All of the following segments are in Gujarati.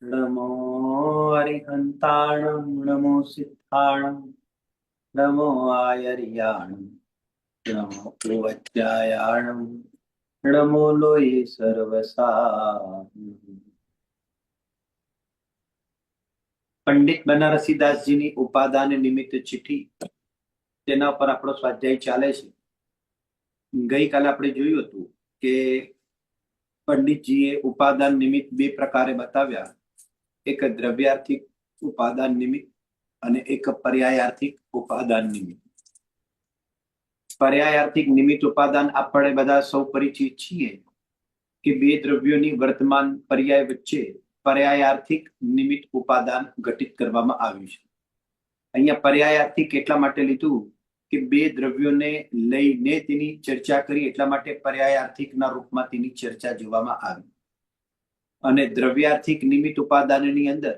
નમો હરિહંતાણં નમો સિદ્ધાણં નમો આયર્યાણં નમો પ્રવચ્ચાયાણં નમો લોય સર્વસા. પંડિત બનારસીદાસજીની ઉપાદાન નિમિત્ત ચિઠ્ઠી, તેના પર આપણો સ્વાધ્યાય ચાલે છે. ગઈકાલે આપણે જોયું હતું કે પંડિતજીએ ઉપાદાન નિમિત્ત બે પ્રકારે બતાવ્યા, એક દ્રવ્યાર્થિક ઉપાદાન નિમિત્ત અને એક પર્યાયાર્થિક ઉપાદાન નિમિત્ત. પર્યાયાર્થિક નિમિત્ત ઉપાદાન આપણે બધા સૌ પરિચિત છીએ કે બે દ્રવ્યોની વર્તમાન પર્યાય વચ્ચે પર્યાયાર્થિક નિમિત્ત ઉપાદાન ઘટિત કરવામાં આવ્યું છે. અહીંયા પર્યાયાર્થિક એટલા માટે લીધું કે બે દ્રવ્યોને લઈને તેની ચર્ચા કરી, એટલા માટે પર્યાયાર્થિકના રૂપમાં તેની ચર્ચા જોવામાં આવી. અને દ્રવ્યાર્થિક નિમિત્ત ઉપાદાનની અંદર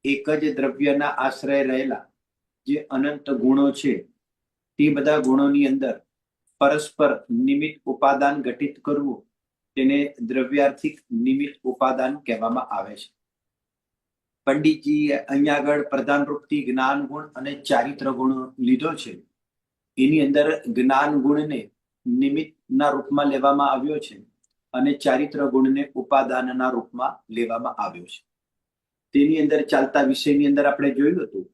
એક જ દ્રવ્યના આશ્રય રહેલા જે અનંત ગુણો છે, તે બધા ગુણોની અંદર પરસ્પર નિમિત્ત ઉપાદાન ઘટિત કરવું, તેને દ્રવ્યાર્થિક નિમિત્ત ઉપાદાન કહેવામાં આવે છે. પંડિતજી અહીંયા આગળ પ્રધાન રૂપથી જ્ઞાન ગુણ અને ચારિત્ર ગુણ લીધો છે. એની અંદર જ્ઞાન ગુણને નિમિત્તના રૂપમાં લેવામાં આવ્યો છે અને ચારિત્ર ગુણને ઉપાદાનના રૂપમાં લેવામાં આવ્યો છે. તેની અંદર ચાલતા વિષયની અંદર આપણે જોયું હતું,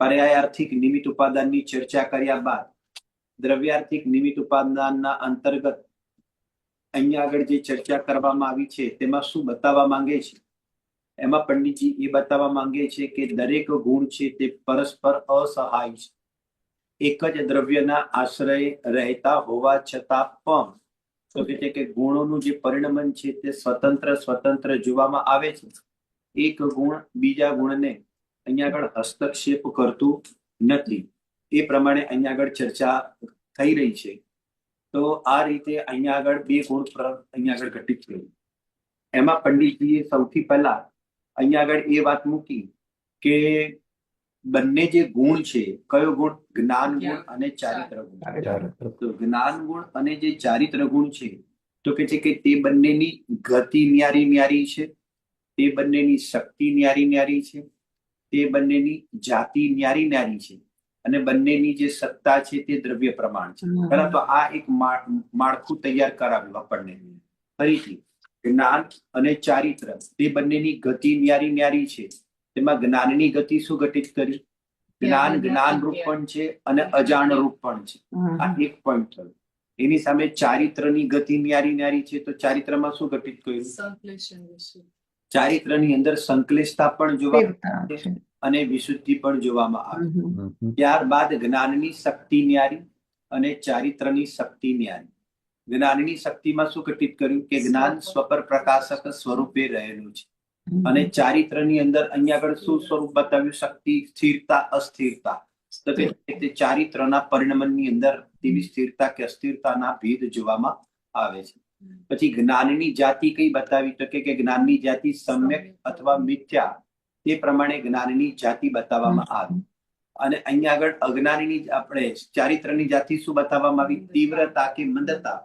પર્યાયાર્થિક નિમિત્ત ઉપાદાનની ચર્ચા કર્યા બાદ દ્રવ્યાર્થિક નિમિત્ત ઉપાદાનના અંતર્ગત અહીંયા આગળ જે ચર્ચા કરવામાં આવી છે તેમાં શું બતાવવા માંગે છે? એમાં પંડિતજી એ બતાવવા માંગે છે કે દરેક ગુણ છે તે પરસ્પર અસહાય છે. એક જ દ્રવ્યના આશ્રય રહેતા હોવા છતાં પણ તો કે ગુણોનું જે પરિણમન છે તે સ્વતંત્ર જોવામાં આવે છે. એક ગુણ બીજા ગુણને અહીંયા આગળ હસ્તક્ષેપ કરતું નથી. એ પ્રમાણે અહીંયા આગળ ચર્ચા થઈ રહી છે. તો આ રીતે અહીંયા આગળ બે ગુણ અહીંયા આગળ ઘટિત કર્યું. એમાં પંડિતજીએ સૌથી પહેલા અહીંયા આગળ એ વાત મૂકી કે બંને જે ગુણ છે, કયો ગુણ? જ્ઞાન ગુણ અને ચારિત્ર ગુણ. તો જ્ઞાન ગુણ અને જે ચારિત્ર ગુણ છે તો કે છે કે તે બંનેની ગતિ ન્યારી છે, તે બંનેની શક્તિ ન્યારી છે, તે બંનેની જાતિ ન્યારી છે અને બંનેની જે સત્તા છે તે દ્રવ્ય પ્રમાણ છે. બરાબર. તો આ એક માળખું તૈયાર કરાવ્યું આપણને. ફરીથી જ્ઞાન અને ચારિત્ર તે બંનેની ગતિ ન્યારી છે. તેમાં જ્ઞાનની ગતિ શું ઘટિત કરી? જ્ઞાન રૂપ પણ છે અને અજાણ રૂપ પણ છે. આ એક પોઈન્ટ થયું. એની સામે ચારિત્રની ગતિ ન્યારી છે, તો ચારિત્રમાં શું ઘટિત કર્યું? ચારિત્રની અંદર સંકલેશતા પણ જોવા અને વિશુદ્ધિ પણ જોવામાં આવે. ત્યારબાદ જ્ઞાનની શક્તિ ન્યારી અને ચારિત્રની શક્તિ ન્યારી. જ્ઞાનની શક્તિમાં શું ઘટિત કર્યું કે જ્ઞાન સ્વપર પ્રકાશક સ્વરૂપે રહેલું છે અને ચારિત્રની અંદર અહીંયા આગળ શું સ્વરૂપ બતાવ્યું? શક્તિ, સ્થિરતા, અસ્થિરતા. તો કે ચારિત્રના પરિણમનની અંદર તેવી સ્થિરતા કે અસ્થિરતાના ભેદ જોવામાં આવે છે. પછી જ્ઞાનની જાતિ કઈ બતાવી? તો કે જ્ઞાનની જાતિ સમ્યક અથવા મિથ્યા, તે પ્રમાણે જ્ઞાનની જાતિ બતાવવામાં આવી. અને અહીંયા આગળ અજ્ઞાનની આપણે ચારિત્રની જાતિ શું બતાવવામાં આવી? તીવ્રતા કે મંદતા.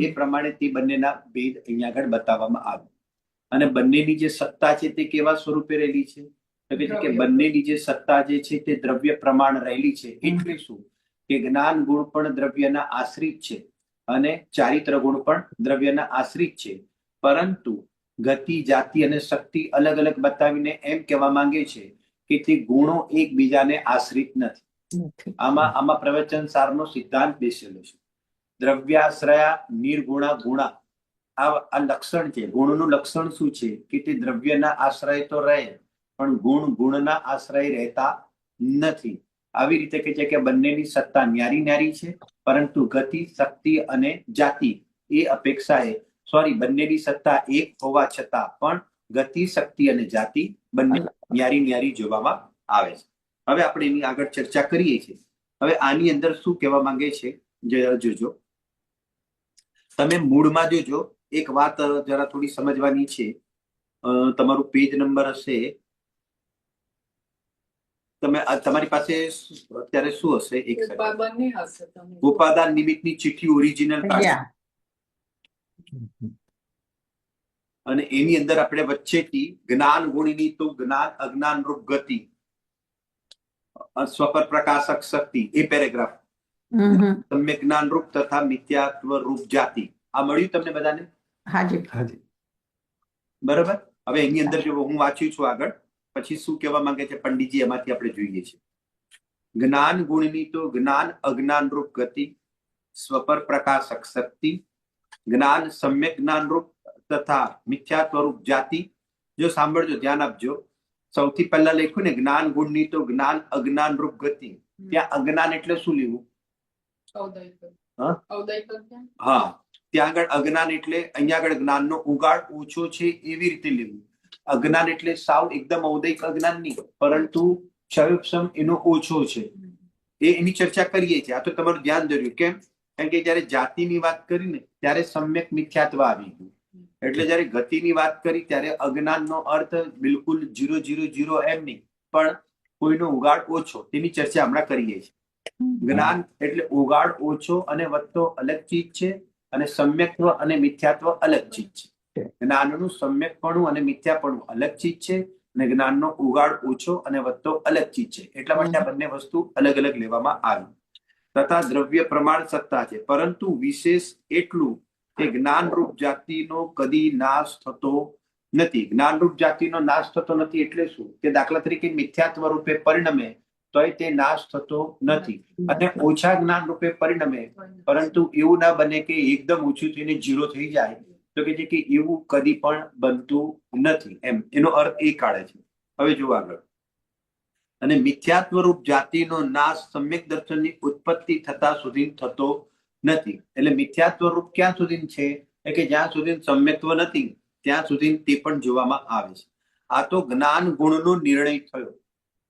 એ પ્રમાણે તે બંનેના ભેદ અહીંયા આગળ બતાવવામાં આવ્યું. અને બંનેની જે સત્તા છે તે કેવા સ્વરૂપે રહેલી છે? તો કે બંનેની જે સત્તા જે છે તે દ્રવ્ય પ્રમાણ રહેલી છે. એટલે શું કે જ્ઞાન ગુણ પણ દ્રવ્યના આશ્રિત છે અને ચારિત્ર ગુણ પણ દ્રવ્યના આશ્રિત છે, પરંતુ ગતિ, જાતિ અને શક્તિ અલગ અલગ બતાવીને એમ કહેવા માંગે છે કે તે ગુણો એકબીજાને આશ્રિત નથી. આમાં પ્રવચન સારનો સિદ્ધાંત બેસેલો છે. દ્રવ્યાશ્રયા નિર્ગુણા ગુણા, આ લક્ષણ છે. ગુણનું લક્ષણ શું છે કે તે દ્રવ્યના આશ્રય તો રહે પણ ગુણના આશ્રય રહેતા નથી. આવી રીતે કે છે કે બંનેની સત્તા ન્યારી છે, પરંતુ ગતિ, શક્તિ અને જાતિ એ અપેક્ષાએ બંનેની સત્તા એક હોવા છતાં પણ ગતિ, શક્તિ અને જાતિ બંને ન્યારી જોવામાં આવે છે. હવે આપણે એની આગળ ચર્ચા કરીએ છીએ. હવે આની અંદર શું કહેવા માંગે છે જોજો. તમે મૂળમાં જોજો, એક વાત જરા થોડી સમજવાની છે. તમારું પેજ નંબર હશે, તમારી પાસે અત્યારે શું હશે? એક ઉપાદાન નિમિત્તની ચિઠ્ઠી ઓરિજિનલ. અને એની અંદર આપણે વચ્ચેથી જ્ઞાન ગુણની તો જ્ઞાન અજ્ઞાન રૂપ ગતિ, સ્વપર પ્રકાશક શક્તિ, એ પેરેગ્રાફ, સમ્યક જ્ઞાન રૂપ તથા મિથ્યાત્વ રૂપ જાતિ, આ મળ્યું તમને બધાને? હાજી. હાજી. બરાબર. હવે એની અંદર જો હું વાંચ્યું છું આગળ, પછી શું કહેવા માંગે છે પંડિતજી, એમાંથી આપણે જોઈએ છીએ. જ્ઞાન ગુણની તો જ્ઞાન અજ્ઞાન રૂપ ગતિ, સ્વપર પ્રકાશક શક્તિ, જ્ઞાન સમ્યક જ્ઞાન રૂપ તથા મિથ્યાત્વ રૂપ જાતિ. જો સાંભળજો, ધ્યાન આપજો. સૌથી પહેલા લખ્યું ને જ્ઞાન ગુણની તો જ્ઞાન અજ્ઞાન રૂપ ગતિ. ત્યાં અજ્ઞાન એટલે શું લેવું? હા, ત્યાં આગળ અજ્ઞાન એટલે અહીંયા આગળ જ્ઞાનનો ઉગાડ ઓછો છે એવી રીતે લેવું. અજ્ઞાન એટલે સાવ એકદમ ઔદૈક અજ્ઞાન નહીં, પરંતુ ક્ષયોક્ષમ એનો ઓછો છે, એની ચર્ચા કરીએ છીએ. આ તો તમારું ધ્યાન દોર્યું. કેમ? કારણ કે જયારે જાતિની વાત કરી ને ત્યારે સમ્યક મિથ્યાત્વ આવી ગયું. એટલે જયારે ગતિની વાત કરી ત્યારે અજ્ઞાનનો અર્થ બિલકુલ 000 એમ નહીં, પણ કોઈનો ઉગાડ ઓછો, તેની ચર્ચા હમણાં કરીએ છીએ. જ્ઞાન એટલે ઉગાડ ઓછો અને વધતો અલગ ચીજ છે, અને સમ્યક્ત્વ અને મિથ્યાત્વ અલગ ચીજ છે. જ્ઞાનનું સમ્યકપણું અને મિથ્યાપણું અલગ ચીજ છે, અને જ્ઞાનનો ઉગાડ ઓછો અને વધતો અલગ ચીજ છે. એટલા માટે આ બંને વસ્તુ અલગ અલગ લેવામાં આવી. તથા દ્રવ્ય પ્રમાણ સત્તા છે, પરંતુ વિશેષ એટલું કે જ્ઞાનરૂપ જાતિનો કદી નાશ થતો નથી. જ્ઞાનરૂપ જાતિનો નાશ થતો નથી એટલે શું? કે દાખલા તરીકે મિથ્યાત્વ રૂપે પરિણમે તોય તે નાશ થતો નથી, અને ઓછા જ્ઞાન રૂપે પરિણમે, પરંતુ એવું ના બને કે એકદમ ઓછું થઈને 0 થઈ જાય, તો કે છે કે એવું કદી પણ બનતું નથી. એમ એનો અર્થ એ કાઢે છે. હવે જો આગળ. અને મિથ્યાત્વ રૂપ જાતિનો નાશ સમ્યક દર્શનની ઉત્પત્તિ થતા સુધી થતો નથી. એટલે મિથ્યાત્વ રૂપ ક્યાં સુધી છે? કે જ્યાં સુધી સમ્યક્ત્વ નથી ત્યાં સુધી તે પણ જોવામાં આવે છે. આ તો જ્ઞાન ગુણનો નિર્ણય થયો.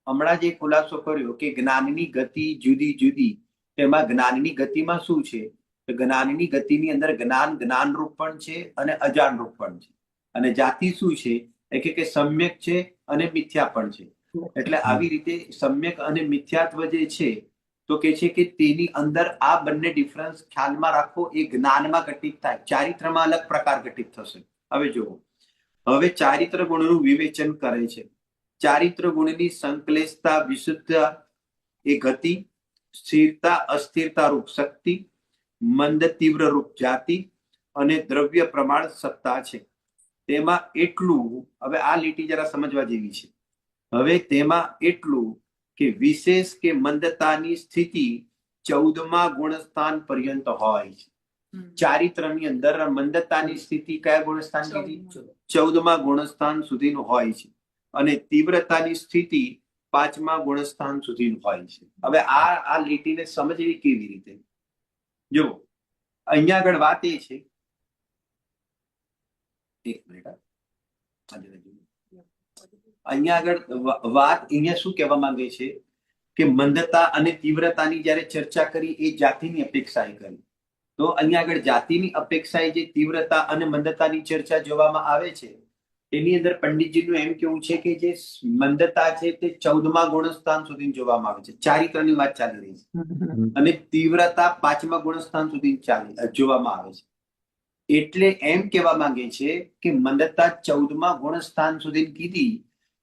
હમણાં જે ખુલાસો કર્યો કે જ્ઞાનની ગતિ જુદી જુદી, તેમાં જ્ઞાનની ગતિમાં શું છે? જ્ઞાનની ગતિની અંદર જ્ઞાન જ્ઞાન રૂપ પણ છે અને અજાણ રૂપ પણ છે. અને જાતિ શું છે? કે સમ્યક છે અને મિથ્યા પણ છે. એટલે આવી રીતે સમ્યક અને મિથ્યાત્વ જે છે, તો કે છે કે તેની અંદર આ બંને ડિફરન્સ ખ્યાલમાં રાખો. એ જ્ઞાનમાં ઘટિત થાય, ચારિત્રમાં અલગ પ્રકાર ઘટિત થશે. હવે જુઓ, હવે ચારિત્ર ગુણનું વિવેચન કરે છે. ચારિત્ર ગુણની સંકલેશતા વિશુદ્ધતા એ ગતિ, સ્થિરતા અસ્થિરતા રૂપ શક્તિ, મંદ તીવ્ર રૂપ જાતિ અને દ્રવ્ય પ્રમાણ સત્તા છે. તેમાં એટલું, હવે આ લીટી જરા સમજવા જેવી છે. હવે તેમાં એટલું કે વિશેષ કે મંદતાની સ્થિતિ 14મા ગુણસ્થાન પર્યંત હોય છે. ચારિત્રની અંદર મંદતાની સ્થિતિ કયા ગુણસ્થાન સુધી? 14મા ગુણસ્થાન સુધીનું હોય છે, અને તીવ્રતાની સ્થિતિ 5મા ગુણસ્થાન સુધીનું હોય છે. હવે આ લીટીને સમજવી કેવી રીતે? જો અહીંયા આગળ વાત એ છે, એક મિનિટ, અહીંયા આગળ વાત અહીંયા શું કહેવા માંગે છે કે મંદતા અને તીવ્રતાની જયારે ચર્ચા કરી એ જાતિની અપેક્ષાએ કરી, તો અહીંયા આગળ જાતિની અપેક્ષાએ જે તીવ્રતા અને મંદતાની ચર્ચા જોવામાં આવે છે, એની અંદર પંડિતજીનું એમ કેવું છે કે જે મંદતા છે તે 14મા ગુણસ્થાન સુધી જોવામાં આવે છે. ચારિત્રની વાત ચાલી રહી છે, અને તીવ્રતા 5મા ગુણસ્થાન સુધી જોવામાં આવે છે. એટલે એમ કહેવા માંગે છે કે મંદતા 14મા ગુણસ્થાન સુધી કીધી,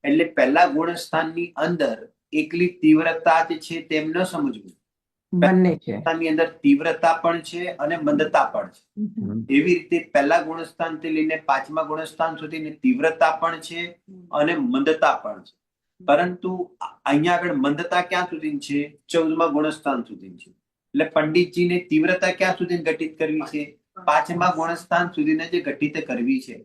એટલે પહેલા ગુણસ્થાનની અંદર એકલી તીવ્રતા જ છે તેમ ન સમજવું. બંને છે, ની અંદર તીવ્રતા પણ છે અને મંદતા પણ છે. એવી રીતે પહેલા ગુણસ્થાન થી લઈને 5મા ગુણસ્થાન સુધી તીવ્રતા પણ છે અને મંદતા પણ છે. પરંતુ અહીંયા આગળ મંદતા ક્યાં સુધી છે? 14મા ગુણસ્થાન સુધી છે. એટલે પંડિતજીને તીવ્રતા ક્યાં સુધી ઘટિત કરવી છે? 5મા ગુણસ્થાન સુધીને જે ઘટિત કરવી છે.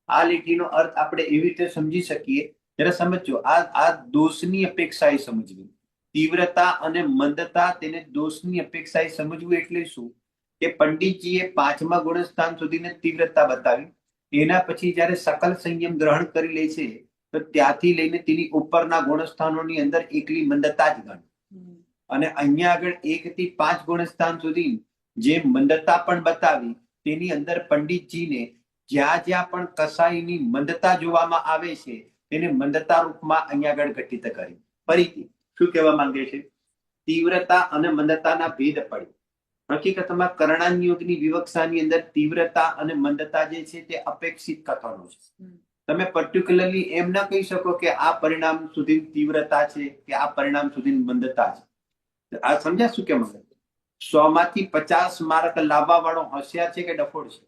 આ લીટીનો અર્થ આપણે એવી રીતે સમજી શકીએ. જરા સમજો, આ દોષની અપેક્ષાએ સમજવી. તીવ્રતા અને મંદતા તેને દોષની અપેક્ષાએ સમજવું એટલે શું? કે પંડિતજીએ 5મા ગુણસ્થાન સુધીને તીવ્રતા બતાવી, એના પછી જયારે સકલ સંયમ ગ્રહણ કરી લે છે, તો ત્યાંથી લઈને તેની ઉપરના ગુણસ્થાનોની અંદર એકલી મંદતા જ ગણ. અને અહીંયા આગળ 1 થી 5 ગુણસ્થાન સુધી જે મંદતા પણ બતાવી, તેની અંદર પંડિતજીને જ્યાં જ્યાં પણ કસાઈની મંદતા જોવામાં આવે છે તેને મંદતા રૂપમાં અહીંયા આગળ ઘટિત કરી. ફરીથી શું કહેવા માંગે છે? તીવ્રતા અને મંદતાના ભેદ પડી. હકીકતમાં કરણાની યોગની વિવક્ષાની અંદર તીવ્રતા અને મંદતા જે છે તે અપેક્ષિત કથનો છે. તમે પર્ટિક્યુલરલી એમ ના કહી શકો કે આ પરિણામ સુધી તીવ્રતા છે કે આ પરિણામ સુધી મંદતા છે. આ સમજ્યા શું કેમ? 100 માંથી 50 માર્ક લાવવા વાળો હોશિયાર છે કે ડફોડ છે?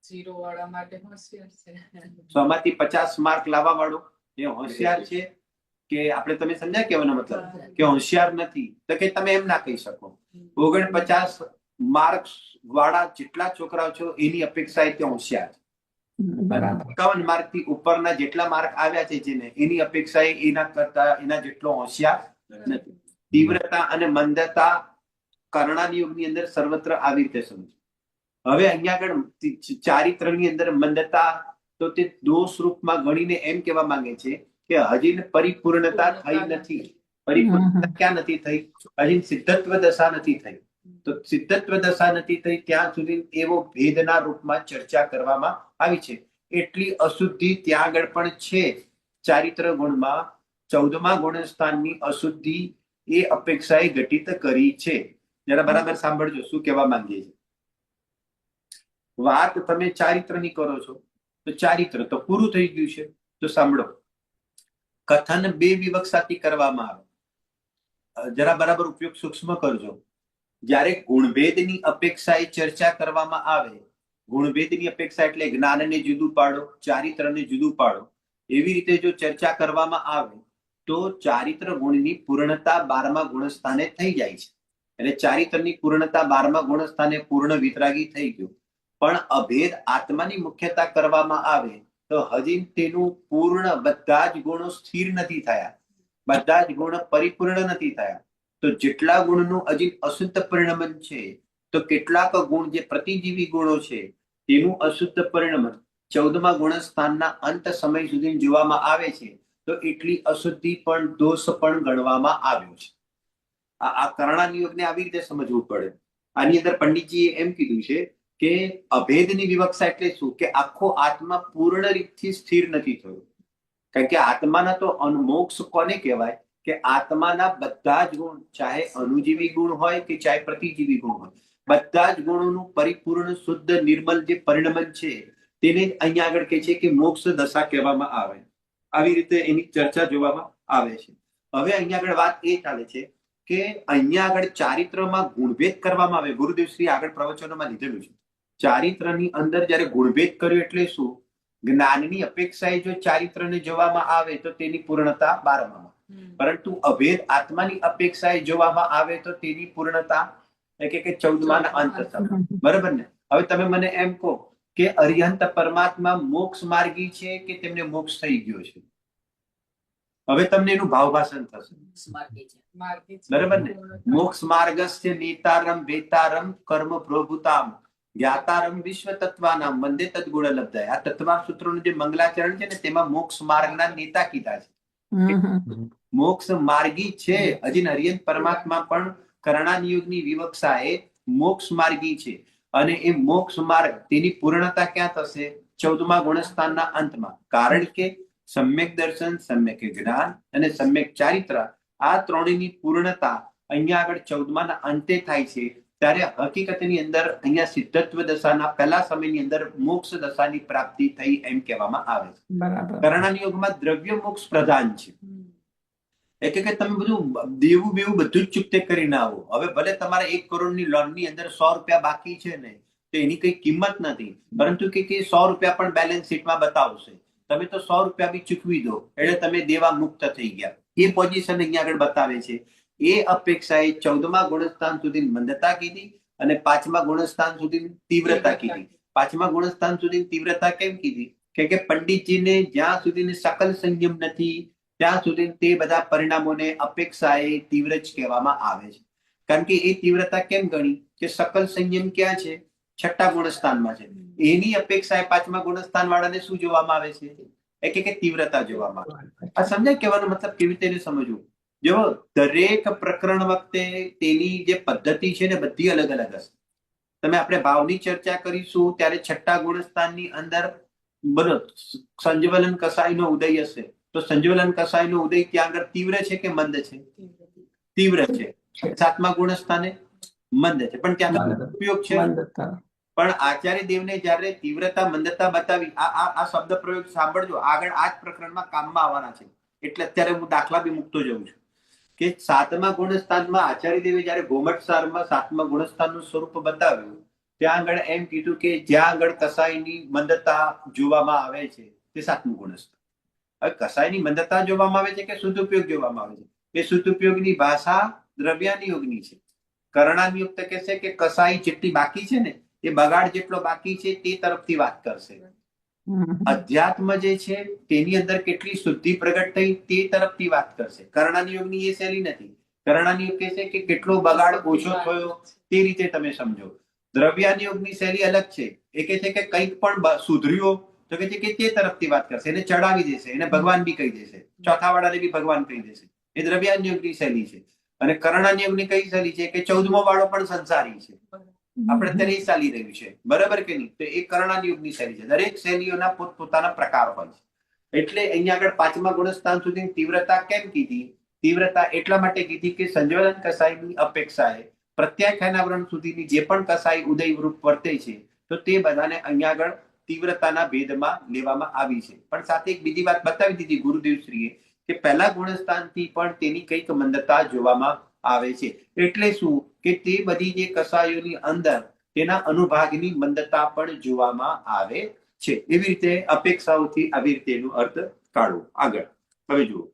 0 વાળા માટે હોશિયાર છે. 100 માંથી 50 માર્ક લાવવા વાળો એ હોશિયાર છે કે આપણે તમે સમજ્યા કેવાનો મતલબ કે હોશિયાર નથી? તો કે તમે એમ ના કહી શકો. 49 માર્ક્સ વાળા જેટલા છોકરાઓ છો એની અપેક્ષા એ હોશિયાર છે. બરાબર 51 માર્ક થી ઉપરના જેટલા માર્ક આવ્યા છે જેને એની અપેક્ષા એના કરતા એના જેટલો હોશિયાર નથી. તીવ્રતા અને મંદતા કર્ણાની યોગની અંદર સર્વત્ર આવી રીતે સમજો. હવે અહીંયા આગળ ચારિત્રની અંદર મંદતા તો તે દોષ રૂપમાં ગણીને એમ કહેવા માંગે છે કે હજી પરિપૂર્ણતા થઈ નથી. પરિપૂર્ણતા ક્યાં નથી થઈ? હજી સિદ્ધત્વ દશા નથી થઈ. તો સિદ્ધત્વ દશા નથી થઈ ત્યાં સુધી એવો ભેદના રૂપમાં ચર્ચા કરવામાં આવી છે. એટલી અશુદ્ધિ ત્યાં આગળ પણ છે. ચારિત્ર ગુણમાં 14મા ગુણસ્થાનની અશુદ્ધિ એ અપેક્ષાએ ઘટિત કરી છે. જરા બરાબર સાંભળજો શું કહેવા માંગીએ છીએ. વાત તમે ચારિત્રની કરો છો તો ચારિત્ર તો પૂરું થઈ ગયું છે. તો સાંભળો, કથન 2 વિવક્ષાથી કરવામાં આવે. જરા બરાબર ઉપયોગ સૂક્ષ્મ કરજો. જ્યારે ગુણભેદની અપેક્ષાએ ચર્ચા કરવામાં આવે, ગુણભેદની અપેક્ષા એટલે જ્ઞાનને જુદું પાડો, ચારિત્રને જુદું પાડો, એવી રીતે જો ચર્ચા કરવામાં આવે તો ચારિત્ર ગુણની પૂર્ણતા 12મા ગુણસ્થાને થઈ જાય છે. એટલે ચારિત્રની પૂર્ણતા 12મા ગુણસ્થાને પૂર્ણ વિતરાગી થઈ ગયું. પણ અભેદ આત્માની મુખ્યતા કરવામાં આવે તો હજી તેનું પૂર્ણ બધા જ ગુણો સ્થિર નથી થયા, બધા જ ગુણ પરિપૂર્ણ નથી થયા. તો જેટલા ગુણનું હજી અશુદ્ધ પરિણમન છે તો કેટલાક ગુણ જે પ્રતિજીવી ગુણો છે તેનું અશુદ્ધ પરિણમન 14મા ગુણસ્થાનના અંત સમય સુધી જોવામાં આવે છે. તો એટલી અશુદ્ધિ પણ દોષ પણ ગણવામાં આવ્યો છે. આ કર્ણાની યોગને આવી રીતે સમજવું પડે. આની અંદર પંડિતજીએ એમ કીધું છે કે અભેદની વિવક્ષા એટલે શું? કે આખો આત્મા પૂર્ણ રીતથી સ્થિર નથી થયો. કારણ કે આત્માના તો મોક્ષ કોને કહેવાય? કે આત્માના બધા જ ગુણ, ચાહે અનુજીવી ગુણ હોય કે ચાહે પ્રતિજીવી ગુણ હોય, બધા જ ગુણોનું પરિપૂર્ણ શુદ્ધ નિર્મલ જે પરિણમન છે તેને અહીંયા આગળ કહે છે કે મોક્ષ દશા કહેવામાં આવે. આવી રીતે એની ચર્ચા જોવામાં આવે છે. હવે અહીંયા આગળ વાત એ ચાલે છે કે અહીંયા આગળ ચારિત્રમાં ગુણભેદ કરવામાં આવે. ગુરુદેવશ્રી આગળ પ્રવચનોમાં લીધેલું છે. ચારિત્રની અંદર જયારે ગુણભેદ કર્યો એટલે શું? જ્ઞાનની અપેક્ષાએ જો ચારિત્રને જોવામાં આવે તો તેની પૂર્ણતા 12માં, પરંતુ અભેદ આત્માની અપેક્ષાએ જોવામાં આવે તો તેની પૂર્ણતા કે 14માના અંત. બરાબર ને? હવે તમે મને એમ કહો કે અરિહંત પરમાત્મા મોક્ષ માર્ગી છે કે તેમને મોક્ષ થઈ ગયો છે? હવે તમને એનું ભાવભાષણ થશે. બરાબર ને? મોક્ષ માર્ગસ્ય નેતારમ વેતારમ કર્મ પ્રભુતામ જ્ઞાતારમ વિશ્વ તત્વાનામ વંદે તદ્ગુણ લબ્ધાય. આ તત્વા સૂત્રોનું જે મંગલાચરણ છે ને તેમાં મોક્ષ માર્ગના નેતા કીધા છે. મોક્ષ માર્ગી છે. હજી હરિયંત પરમાત્મા પણ કર્ણાની યોગની વિવક્ષાએ મોક્ષ માર્ગી છે. અને એ મોક્ષ માર્ગ તેની પૂર્ણતા ક્યાં થશે? 14મા ગુણસ્થાનના અંતમાં. કારણ કે સમ્યક દર્શન, સમ્યક જ્ઞાન અને સમ્યક ચારિત્ર આ ત્રણેયની પૂર્ણતા અહીંયા આગળ 14માના અંતે થાય છે. ત્યારે હકીકતની અંદર અહીંયા સિદ્ધત્વ દશાના પહેલા સમયની અંદર મોક્ષ દશાની પ્રાપ્તિ થઈ એમ કહેવામાં આવે છે. બરાબર કર્ણાની યોગમાં દ્રવ્ય મોક્ષ પ્રધાન છે. એટલે કે તમે બધું દેવું બેવું બધું જ ચૂકતે કરીને આવો. હવે ભલે તમારા 1 કરોડની લોનની અંદર 100 રૂપિયા બાકી છે ને તો એની કઈ કિંમત નથી, પરંતુ કે 100 રૂપિયા પણ બેલેન્સ શીટમાં બતાવશે. તમે તો 100 રૂપિયા બી ચૂકવી દો એટલે તમે દેવા મુક્ત થઈ ગયા. એ પોઝિશન અહીંયા આગળ બતાવે છે. એ અપેક્ષાએ 14મા ગુણસ્થાન સુધી મંદતા કીધી અને 5મા ગુણસ્થાન સુધી તીવ્રતા કીધી. 5મા ગુણસ્થાન સુધી તીવ્રતા કેમ કીધી? કે પંડિતજીને જ્યાં સુધી સકલ સંયમ નથી ત્યાં સુધી તે બધા પરિણામોને અપેક્ષાએ તીવ્ર જ કહેવામાં આવે છે. કારણ કે એ તીવ્રતા કેમ ગણી? કે સકલ સંયમ ક્યાં છે? 6ઠ્ઠા ગુણસ્થાનમાં છે. એની અપેક્ષાએ 5મા ગુણસ્થાન વાળાને શું જોવામાં આવે છે? કે તીવ્રતા જોવામાં આવે. આ સમજાય કહેવાનો મતલબ? કેવી રીતે સમજવું? જો દરેક પ્રકરણ વખતે તેની જે પદ્ધતિ છે ને બધી અલગ અલગ હશે. તમે આપણે ભાવની ચર્ચા કરીશું ત્યારે 6ઠ્ઠા ગુણસ્થાનની અંદર બરો સંજવલન કસાઈનો ઉદય હશે તો સંજવલન કસાઈનો ઉદય ત્યાં આગળ તીવ્ર છે કે મંદ છે? તીવ્ર છે. 7મા ગુણસ્થાને મંદ છે, પણ ત્યાં મંદ. ઉપયોગ છે. મંદતા. પણ આચાર્ય દેવને જ્યારે તીવ્રતા મંદતા બતાવી, આ શબ્દ પ્રયોગ સાંભળજો, આગળ આ જ પ્રકરણમાં કામમાં આવવાના છે. એટલે અત્યારે હું દાખલા બી મૂકતો જઉં છું કે 7મા ગુણસ્થાનમાં આચાર્ય દેવે જયારે ગોમટસારમાં 7મા ગુણસ્થાનનું સ્વરૂપ બતાવ્યું, ત્યાં આગળ એમ કીધું કે જ્યાં આગળ કસાઈની મંદતા જોવામાં આવે છે તે 7મું ગુણસ્થાન. હવે કસાઈની મંદતા જોવામાં આવે છે કે શુદ્ધ ઉપયોગ જોવામાં આવે છે? એ શુદ્ધ ઉપયોગની ભાષા દ્રવ્યાનુયોગની છે. કરણાનુયુક્ત કહેશે કે કસાઈ જેટલી બાકી છે ને એ બગાડ જેટલો બાકી છે તે તરફથી વાત કરશે. અધ્યાત્મ જે છે તેની અંદર કેટલી શુદ્ધિ પ્રગટ થઈ તે તરફથી વાત કરશે. કરણાનુયોગની એ શૈલી નથી. કરણાનુયોગ કહેશે કે કેટલો બગાડ ઓછો થયો તે રીતે તમે સમજો. દ્રવ્યાનુયોગની શૈલી અલગ છે. એ કહે છે કે કંઈક પણ સુધર્યો તો કે છે કે તે તરફથી વાત કરશે, એને ચડાવી દેશે, એને ભગવાન બી કહી દેશે, ચોથા વાળાને બી ભગવાન કહી દેશે. એ દ્રવ્યાનુયોગની શૈલી છે. અને કરણાનુયોગની કઈ શૈલી છે કે 14મો વાળો પણ સંસારી છે. આપણે અત્યારે એ ચાલી રહ્યું છે, બરાબર કે નહીં? તો એ કરણાનુયોગની શૈલી છે. દરેક શૈલીઓના પોતપોતાના પ્રકાર હોય છે. એટલે અહીંયા આગળ 5મા ગુણસ્થાન સુધી તીવ્રતા કેમ કીધી? તીવ્રતા એટલા માટે કીધી કે સંજ્વલન કસાઈની અપેક્ષાએ પ્રત્યાખ્યાનાવરણ સુધીની જે પણ કસાઈ ઉદયરૂપ વર્તે છે તો તે બધાને અહીંયા આગળ તીવ્રતાના ભેદમાં લેવામાં આવી છે. પણ સાથે એક બીજી વાત બતાવી દીધી ગુરુદેવશ્રીએ કે પહેલા ગુણસ્થાનથી પણ તેની કંઈક મંદતા જોવામાં આવે છે. એટલે શું કે તે બધી જે કસાયોની અંદર તેના અનુભાગની મંદતા પણ જોવામાં આવે છે. એવી રીતે અપેક્ષાઓથી આવી રીતે એનો અર્થ કાઢવો. આગળ હવે જુઓ,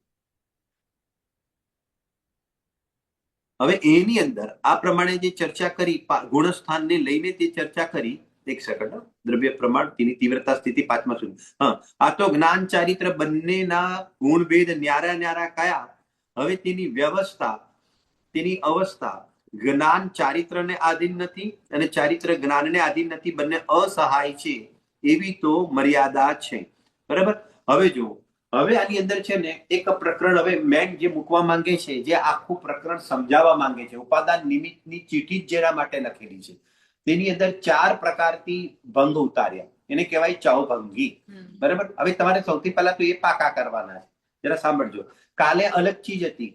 હવે એની અંદર આ પ્રમાણે જે ચર્ચા કરી, ગુણસ્થાનને લઈને તે ચર્ચા કરી. એક સેકન્ડ, દ્રવ્ય પ્રમાણ, તેની તીવ્રતા સ્થિતિ 5મા સુધી. આ તો જ્ઞાન ચારિત્ર બંનેના ગુણભેદ ન્યારા ન્યારા કયા. હવે તેની વ્યવસ્થા, તેની અવસ્થા જ્ઞાન ચારિત્રને આધીન નથી અને ચારિત્ર જ્ઞાનને આધીન નથી. બંને અસહાય છે એવી તો મર્યાદા છે. બરાબર. હવે જુઓ, હવે આની અંદર છે ને એક પ્રકરણ હવે મેન જે મૂકવા માંગે છે, જે આખું પ્રકરણ સમજાવવા માંગે છે, ઉપાદાન નિમિત્તની ચીઠી જ જેના માટે લખેલી છે, તેની અંદર 4 પ્રકારથી ભંગ ઉતાર્યા. એને કહેવાય ચૌભંગી. બરાબર. હવે તમારે સૌથી પહેલા તો એ પાકા કરવાના છે. જરા સાંભળજો. કાલે અલગ ચીજ હતી,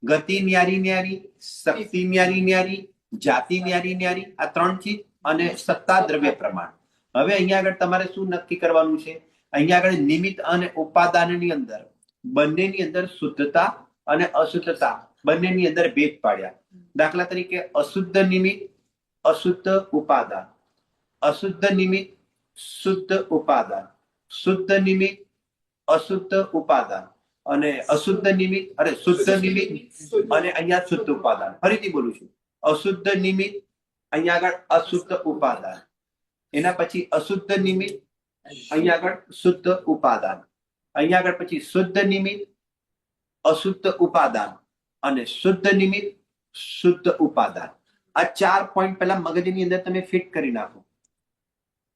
ગતિ ન્યારી ન્યારી, શક્તિ ન્યારી ન્યારી, જાતિ ન્યારી ન્યારી, આ 3 ચીજ, અને સત્તા દ્રવ્ય પ્રમાણ. હવે અહીંયા આગળ તમારે શું નક્કી કરવાનું છે? અહીંયા આગળ નિમિત્ત અને ઉપાદાનની અંદર બંનેની અંદર શુદ્ધતા અને અશુદ્ધતા બંનેની અંદર ભેદ પાડ્યા. દાખલા તરીકે અશુદ્ધ નિમિત્ત, અશુદ્ધ ઉપાદાન, અશુદ્ધ નિમિત્ત, શુદ્ધ ઉપાદાન, શુદ્ધ નિમિત્ત, અશુદ્ધ ઉપાદાન, અને અશુદ્ધ નિમિત્ત, અરે શુદ્ધ નિમિત્ત અને અહીંયા શુદ્ધ ઉપાદાન. ફરીથી બોલું છું, અશુદ્ધ નિમિત્ત, અહીંયા આગળ અશુદ્ધ ઉપાદાન, એના પછી અશુદ્ધ નિમિત્ત, અહીંયા આગળ શુદ્ધ ઉપાદાન, અહીંયા આગળ પછી શુદ્ધ નિમિત્ત, અશુદ્ધ ઉપાદાન અને શુદ્ધ નિમિત્ત, શુદ્ધ ઉપાદાન. આ 4 પોઈન્ટ પહેલા મગજની અંદર તમે ફિટ કરી નાખો.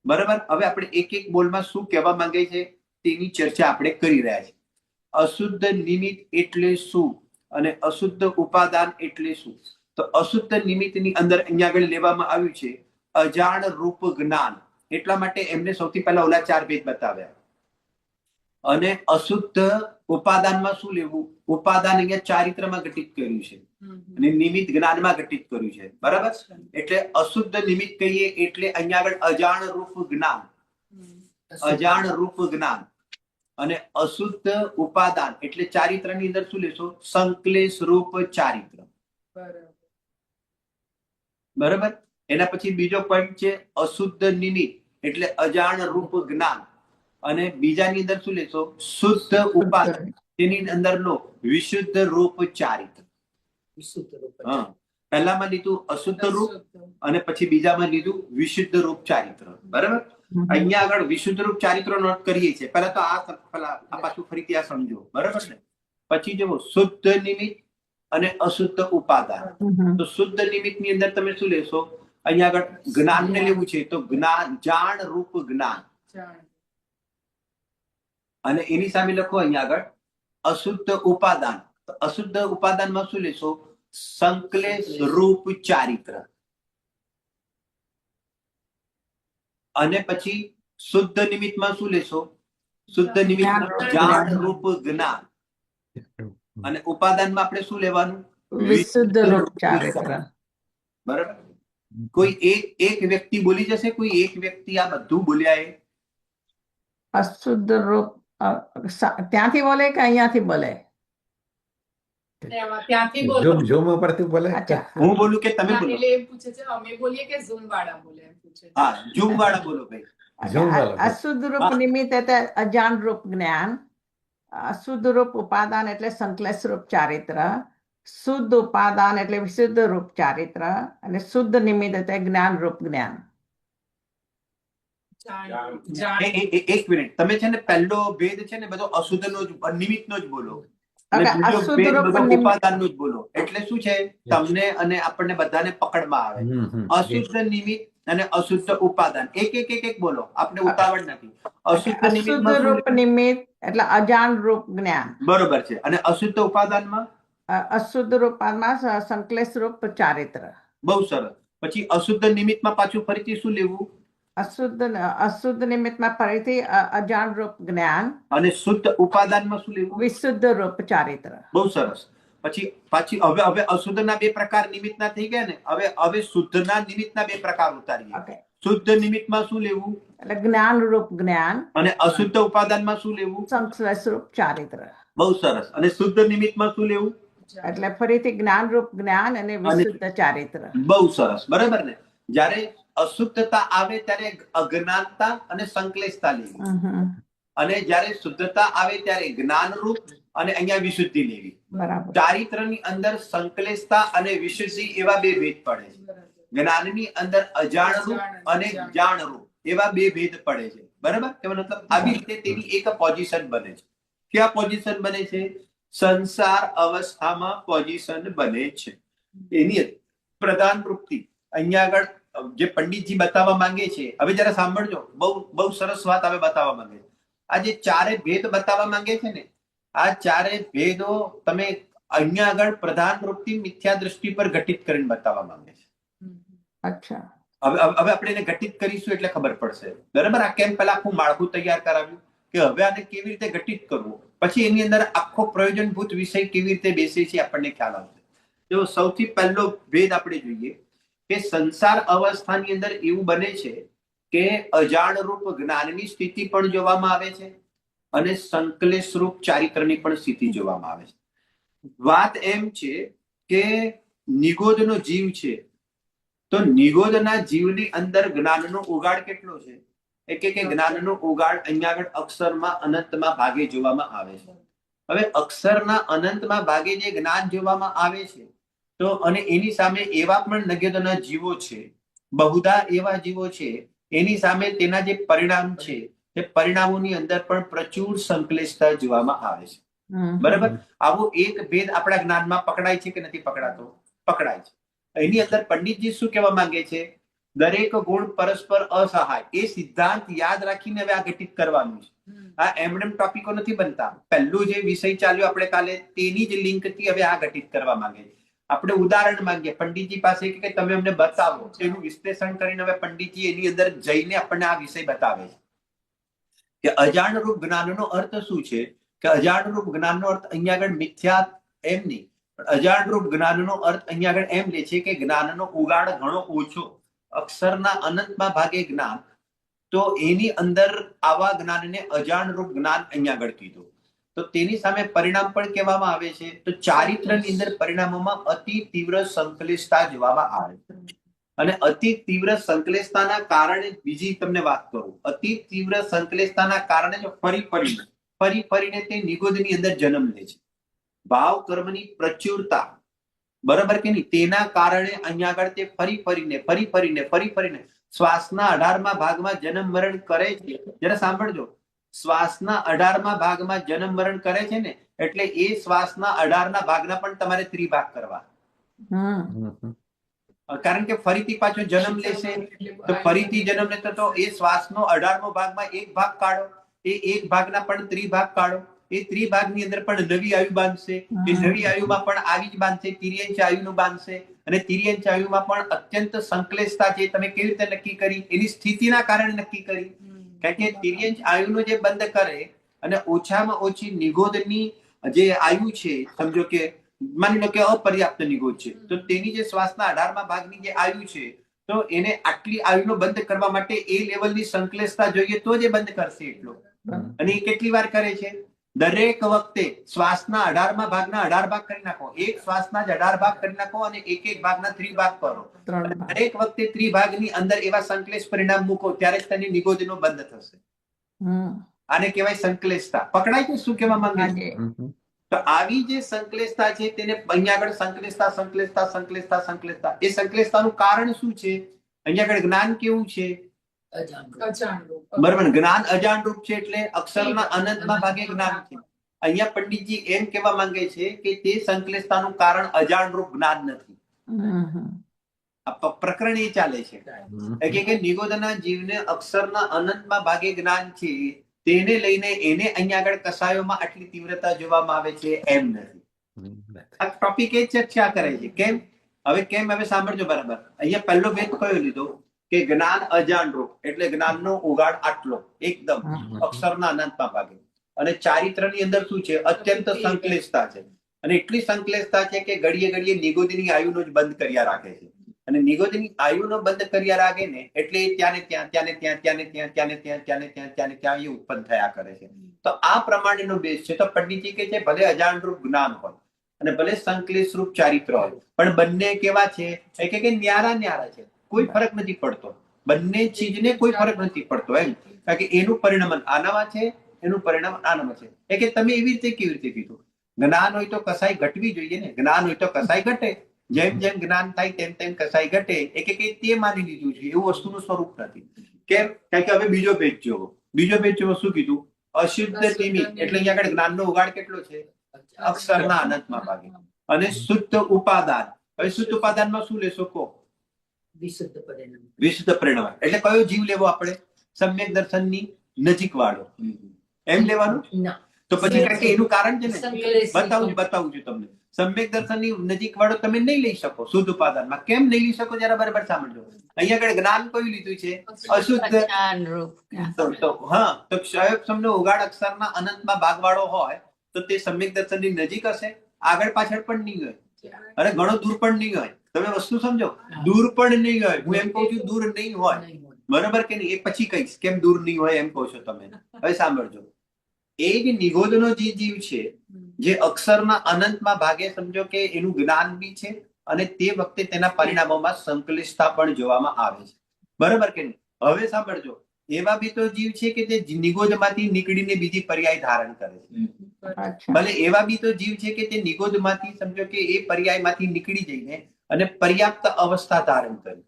બરાબર. હવે આપણે એક એક બોલમાં શું કહેવા માંગે છે તેની ચર્ચા આપણે કરી રહ્યા છીએ. અશુદ્ધ નિમિત્ત એટલે શું અને અશુદ્ધ ઉપાદાન એટલે શું? તો અશુદ્ધ નિમિત્તની અંદર અહીંયા આગળ લેવામાં આવ્યું છે અજાણ રૂપ જ્ઞાન. એટલા માટે એમને સૌથી પહેલા ઓલા 4 ભેદ બતાવ્યા. અને અશુદ્ધ ઉપાદાનમાં શું લેવું? ઉપાદાન અહીંયા ચારિત્રમાં ઘટિત કર્યું છે અને નિમિત્ત જ્ઞાનમાં ઘટિત કર્યું છે. બરાબર. એટલે અશુદ્ધ નિમિત્ત કહીએ એટલે અહીંયા આગળ અજાણ રૂપ જ્ઞાન, અજાણ રૂપ જ્ઞાન, અને અશુદ્ધ ઉપાદાન એટલે ચારિત્રની અંદર શું લેશો? સંકલેશ રૂપ ચારિત્ર. બરાબર. એના પછી બીજો પોઈન્ટ છે અશુદ્ધ નિમિત્ત એટલે અજાણ રૂપ જ્ઞાન, અને બીજાની અંદર શું લેશો? શુદ્ધ ઉપાદાન, તેની અંદર લો વિશુદ્ધ રૂપ ચારિત્ર. પહેલામાં લીધું અશુદ્ધ રૂપ અને પછી બીજામાં લીધું વિશુદ્ધ રૂપ ચારિત્ર. બરાબર. અહીંયા આગળ વિશુદ્ધ રૂપ ચારિત્રનો અર્થ કરીએ છીએ. પહેલા તો આ પાછું ફરીથી આ સમજો. બરાબર ને? પછી જુઓ શુદ્ધ નિમિત્ત અને અશુદ્ધ ઉપાદાન. તો શુદ્ધ નિમિત્ત ની અંદર તમે શું લેશો? અહીંયા આગળ જ્ઞાનને લેવું છે તો જ્ઞાન, જાણ રૂપ જ્ઞાન, અને એની સામે લખો અહીંયા આગળ અશુદ્ધ ઉપાદાન. તો અશુદ્ધ ઉપાદાનમાં શું લેશો? સંકલેશ રૂપ ચારિત્ર. અને પછી શુદ્ધ નિમિત્તમાં શું લેશો? શુદ્ધ નિમિત્ત જાણ રૂપ જ્ઞાન, અને ઉપાદાનમાં આપણે શું લેવાનું? વિશુદ્ધ રૂપ ચારિત્ર. બરાબર. કોઈ એક વ્યક્તિ બોલી જશે, કોઈ એક વ્યક્તિ આ બધું બોલ્યા એ અશુદ્ધ રૂપ ત્યાંથી બોલે કે અહીંયાથી બોલે? ત્યાંથી બોલો. ઝૂમ ઝૂમ ઉપરથી બોલે અચ્છા. હું બોલું કે તમે ના, બોલો? એટલે એમ પૂછે છે અમે બોલીએ કે ઝૂમ વાળા બોલે એમ પૂછે છે. હા, ઝૂમ વાળા બોલો ભાઈ. ઝૂમ વાળો. અશુદ્ધ રૂપ હા. નિમિત્ત એટલે અજાણ રૂપ જ્ઞાન, અશુદ્ધ રૂપ ઉપાદાન એટલે સંકલેશ રૂપ ચારિત્ર, શુદ્ધ ઉપાદાન એટલે વિશુદ્ધ રૂપ ચારિત્ર, અને શુદ્ધ નિમિત્ત એટલે જ્ઞાન રૂપ જ્ઞાન. એક મિનિટ, તમે છે ને પહેલો ભેદ છે ને બધો અશુદ્ધ નો જ નિમિત્ત નો જ બોલો, અને Okay, બીજો અશુદ્ધ ભેદ રૂપ બધો નિમિત્ત. ઉપાદાન નો જ બોલો. એટલે શું છે, તમને અને આપણને બધાને પકડમાં આવે. અશુદ્ધ નિમિત્ત અને અશુદ્ધ ઉપાદાન, એક બોલો, આપણે ઉતાવળ નથી. અશુદ્ધ અશુદ્ધ નિમિત્તમાં શું રૂપ નિમિત્ત એટલે અજાણ રૂપ જ્ઞાન, બરોબર છે, અને અશુદ્ધ ઉપાદાનમાં અશુદ્ધ રૂપમાં સંકલેશ રૂપ ચારિત્ર. બહુ સરસ. પછી અશુદ્ધ નિમિત્તમાં પાછું ફરીથી શું લેવું? અશુદ્ધ નિમિત્તમાં ફરીથી અજાણ રૂપ જ્ઞાન, અને શુદ્ધ ઉપાદાનમાં શું લેવું? વિશુદ્ધ રૂપ ચારિત્ર. બહુ સરસ. પછી હવે અશુદ્ધના બે પ્રકાર નિમિત્તના થઈ ગયા ને. હવે શુદ્ધના નિમિત્તના બે પ્રકાર ઉતારીએ. Okay. શુદ્ધ નિમિત્તમાં શું લેવું એટલે જ્ઞાન રૂપ જ્ઞાન, અને અશુદ્ધ ઉપાદાનમાં શું લેવું? સંકલેશ રૂપ ચારિત્ર. બહુ સરસ. અને શુદ્ધ નિમિત્તમાં શું લેવું? એટલે ફરીથી જ્ઞાન રૂપ જ્ઞાન અને વિશુદ્ધ ચારિત્ર. બહુ સરસ, બરાબર ને. જ્યારે અશુદ્ધતા આવે ત્યારે અજ્ઞાનતા અને સંકલેશતા લેવી, અને જ્યારે શુદ્ધતા આવે ત્યારે જ્ઞાન રૂપ અને અહીંયા વિશુદ્ધિ લેવી. બરાબર. ચારિત્રની અંદર સંકલેશતા અને વિશુદ્ધિ એવા બે ભેદ પડે છે. જ્ઞાનની અંદર અજાણ રૂપ અને જાણ રૂપ એવા બે ભેદ પડે છે. બરાબર? કે મતલબ આવી રીતે તેની એક પોઝિશન બને છે. ક્યાં પોઝિશન બને છે? સંસાર અવસ્થામાં પોઝિશન બને છે. એની પ્રધાન વૃત્તિ અહીંયા આગળ જે પંડિતજી બતાવવા માંગે છે, હવે જરા સાંભળજો, બહુ સરસ વાત હવે બતાવવા માંગે છે. આ જે ચારે ભેદ બતાવવા માંગે છે ને, આ ચારે ભેદો તમે અહીંયા આગળ પ્રધાન વૃત્તિ મિથ્યા દ્રષ્ટિ પર ઘટિત કરીને બતાવવા માંગે છે. અચ્છા. હવે આપણે એને ઘટિત કરીશું એટલે ખબર પડશે. બરાબર? આ કેમ પેલા આખું માળખું તૈયાર કરાવ્યું કે હવે આને કેવી રીતે ઘટિત કરવું, પછી એની અંદર આખો પ્રયોજનભૂત વિષય કેવી રીતે બેસે છે આપણને ખ્યાલ આવશે. જો સૌથી પહેલો ભેદ આપણે જોઈએ કે સંસાર અવસ્થાની અંદર એવું બને છે કે અજાણ રૂપ જ્ઞાનની સ્થિતિ પણ જોવામાં આવે છે અને સંકલેશ રૂપ ચારિત્રની પણ સ્થિતિ જોવામાં આવે છે. વાત એમ છે કે નિગોદનો જીવ છે, તો નિગોદના જીવની અંદર જ્ઞાનનો ઉગાડ કેટલો છે? કે જ્ઞાનનો ઉગાડ અહીંયા આગળ અક્ષરમાં અનંતમાં ભાગે જોવામાં આવે છે. હવે અક્ષરના અનંતમાં ભાગે જે જ્ઞાન જોવામાં આવે છે, તો અને એની સામે એવા પણ નગેદના જીવો છે, બહુધા એવા જીવો છે, એની સામે તેના જે પરિણામ છે તે પરિણામોની અંદર પણ પ્રચુર સંકલેશતા જોવામાં આવે છે. બરાબર? આવો એક ભેદ આપણા જ્ઞાનમાં પકડાય છે કે નથી પકડાતો? પકડાય છે. એની અંદર પંડિતજી શું કહેવા માંગે છે? દરેક ગુણ પરસ્પર અસહાય. એ સિદ્ધાંત યાદ રાખીને હવે આ ઘટિત કરવાનું છે. આ એમએમ ટોપિકો નથી બનતા. પહેલું જે વિષય ચાલ્યો આપણે કાલે, તેની જ લિંકથી હવે આ ઘટિત કરવા માંગે છે. આપણે ઉદાહરણ માંગીએ પંડિતજી પાસે કે તમે અમને બતાવો. એનું વિશ્લેષણ કરીને હવે પંડિતજી એની અંદર જઈને આપણને આ વિષય બતાવે છે કે અજાણ રૂપ જ્ઞાનનો અર્થ શું છે. કે અજાણ રૂપ જ્ઞાનનો અર્થ અહીંયા આગળ મિથ્યા એમ નહીં, પણ અજાણ રૂપ જ્ઞાનનો અર્થ અહીંયા આગળ એમ લે છે કે જ્ઞાનનો ઉગાડ ઘણો ઓછો, અક્ષરના અનંતમાં ભાગે જ્ઞાન, તો એની અંદર આવા જ્ઞાનને અજાણ રૂપ જ્ઞાન અહીંયા આગળ કીધું. તો તેની સામે પરિણામ પણ કહેવામાં આવે છે. તો ચારિત્રની અંદર પરિણામોમાં અતિ તીવ્ર સંકલેશતા જોવામાં આવે છે. અને અતિ તીવ્ર સંકલેશતાના કારણે બીજી તમને વાત કરું, અતિ તીવ્ર સંકલેશતાના કારણે જો ફરી ફરીને તે નિગોદની અંદર જન્મ લે છે. ભાવ કર્મની પ્રચુરતા, બરાબર કે નહીં, તેના કારણે અહીંયા આગળ તે ફરી ફરીને શ્વાસના 18મા ભાગમાં જન્મ મરણ કરે છે. જરા સાંભળજો, શ્વાસના 18મા ભાગમાં જન્મ મરણ કરે છે ને, એટલે એ શ્વાસના 18ના ભાગના પણ તમારે ત્રિભાગ કરવા. કારણ કે ફરીથી પાછો જન્મ લેશે, તો ફરીથી જન્મ લેતો તો એ શ્વાસનો 18મો ભાગમાં એક ભાગ કાઢો, એ એક ભાગના પણ ત્રિભાગ કાઢો, એ ત્રિભાગની અંદર પણ નવી આયુ બાંધશે, એ નવી આયુમાં પણ આવી જ બાંધશે, તિર્યંચ આયુનું બાંધશે, અને તિર્યંચ આયુમાં પણ અત્યંત સંકલેશતા છે. તમે કેવી રીતે નક્કી કરી? એની સ્થિતિના કારણે નક્કી કરી. કારણ કે તિર્યંચ આયુનો જે બંધ કરે અને ઓછામાં ઓછી નિગોદની જે આયુ છે, સમજો કે માની લો કે અપર્યાપ્ત નિગોદ છે, તો તેની જે શ્વાસના 18મા ભાગની જે આયુ છે, તો એને આટલી આયુનો બંધ કરવા માટે એ લેવલની સંકલેશતા જોઈએ તો જ એ બંધ કરશે એટલો. અને એ કેટલી વાર કરે છે? દરેક વખતે શ્વાસના 18મા ભાગના 18 ભાગ કરી નાખો. એક શ્વાસના જ 18 ભાગ કરી નાખો અને એક ભાગના 3 ભાગ કરો. ત્રણ ભાગ. દરેક વખતે 3 ભાગની અંદર એવા સંકલેશ પરિણામ મૂકો ત્યારે જ તેની નિગોદનો બંધ થશે. હમ. આને કહેવાય સંકલેશતા. પકડાય છે શું કહેવા માંગે છે? આજે તો આવી જે સંકલેશતા છે તેને અહીંયા આગળ સંકલેશતા સંકલેશતા સંકલેશતા સંકલેશતા. એ સંકલેશતાનું કારણ શું છે? અહીંયા આગળ જ્ઞાન કેવું છે? અજાણવું. બરાબર. જ્ઞાન અજાણ રૂપ છે એટલે અક્ષરના અનંતમાં ભાગે જ્ઞાન છે. અહીંયા પંડિતજી એમ કહેવા માંગે છે કે તે સંકલેશતાનું કારણ અજાણ રૂપ જ્ઞાન નથી. હમ. આ પ્રકરણ એ ચાલે છે કે નિગોદના જીવને અક્ષરના અનંતમાં ભાગે જ્ઞાન છે તેને લઈને એને અહીંયા આગળ કસાયોમાં આટલી તીવ્રતા જોવામાં આવે છે એમ નથી. આ ટોપિક એ ચર્ચા કરે છે. કેમ? હવે સાંભળજો બરાબર. અહીંયા પહેલો ભેદ કયો લીધો કે જ્ઞાન અજાણ રૂપ એટલે જ્ઞાનનો ઉગાડ આટલો એકદમ અક્ષરના અનંતમાં ભાગે. અને ચારિત્રની અંદર શું છે? અત્યંત સંકલેશતા છે. અને એટલી સંકલેશતા છે કે ઘડીએ ઘડીએ નિગોદની આયુનો જ બંધ કર્યા રાખે છે. અને નિગોદની આયુનો બંધ કર્યા રાખે ને એટલે ત્યાંને ત્યાં એ ઉત્પન્ન થયા કરે છે. તો આ પ્રમાણેનો બેઝ છે. તો પંડિતજી કે છે ભલે અજાણ રૂપ જ્ઞાન હોય અને ભલે સંકલેશ રૂપ ચારિત્ર હોય પણ બંને કેવા છે? એ કે ન્યારા છે. કોઈ ફરક નથી પડતો. બંને ચીજને કોઈ ફરક નથી પડતો એમ. કારણ કે એનું પરિણામ આનામાં છે, એનું પરિણામ આનામાં છે. એ કે તમે એવી રીતે કેવી રીતે કીધું? જ્ઞાન હોય તો કસાઈ ઘટવી જોઈએ ને. જ્ઞાન હોય તો કસાઈ ઘટે. જેમ જેમ જ્ઞાન થાય તેમ તેમ કસાઈ ઘટે. એ કે તે માની લીધું છે. એવું વસ્તુનું સ્વરૂપ નથી. કેમ? કારણ કે હવે બીજો પેજ જોવો. બીજો પેજ જોવો શું કીધું? અશુદ્ધ નિમિત્ત એટલે અહીંયા આગળ જ્ઞાનનો ઉગાડ કેટલો છે? અક્ષરના અનંતમાં ભાગે. અને શુદ્ધ ઉપાદાન. હવે શુદ્ધ ઉપાદાનમાં શું લેશો કહો? વિશુદ્ધ પરિણામ. એટલે કયો જીવ લેવો આપણે? સમ્યક દર્શનની નજીક વાળો એમ લેવાનું? તો પછી કારણ કે એનું કારણ છે ને બતાવું છું તમને. સમ્યક દર્શનની નજીક વાળો તમે નહીં લઈ શકો શુદ્ધ ઉપાદાનમાં. કેમ નહીં લઈ શકો? જરા બરાબર સાંભળજો. અહીંયા આગળ જ્ઞાન કયું લીધું છે? અશુદ્ધ. તો ક્ષયોક્ષમનો ઉગાડ અક્ષરના અનંતમાં ભાગ વાળો હોય તો તે સમ્યક દર્શનની નજીક હશે. આગળ પાછળ પણ નહીં હોય અને ઘણો દૂર પણ નહીં હોય. તમે વસ્તુ સમજો. દૂર પણ નહીં હોય. હું એમ કહું છું દૂર નહીં હોય. બરોબર કે નહીં? એ પછી કહીશ કેમ દૂર નહીં હોય એમ કહો છો તમે. હવે સાંભળજો. એ જે નિગોદનો જે જીવ છે જે અક્ષરના અનંતમાં ભાગે સમજો કે એનું જ્ઞાન બી છે અને તે વખતે તેના પરિણામોમાં સંકલિષ્ટતા પણ જોવામાં આવે છે. બરોબર કે નહીં? હવે સાંભળજો. એવા બી તો જીવ છે કે જે નિગોદમાંથી નીકળીને બીજી પર્યાય ધારણ કરે છે. ભલે એવા બી તો જીવ છે કે તે નિગોદમાંથી સમજો કે એ પર્યાયમાંથી નીકળી જઈને અને પર્યાપ્ત અવસ્થા ધારણ કરી.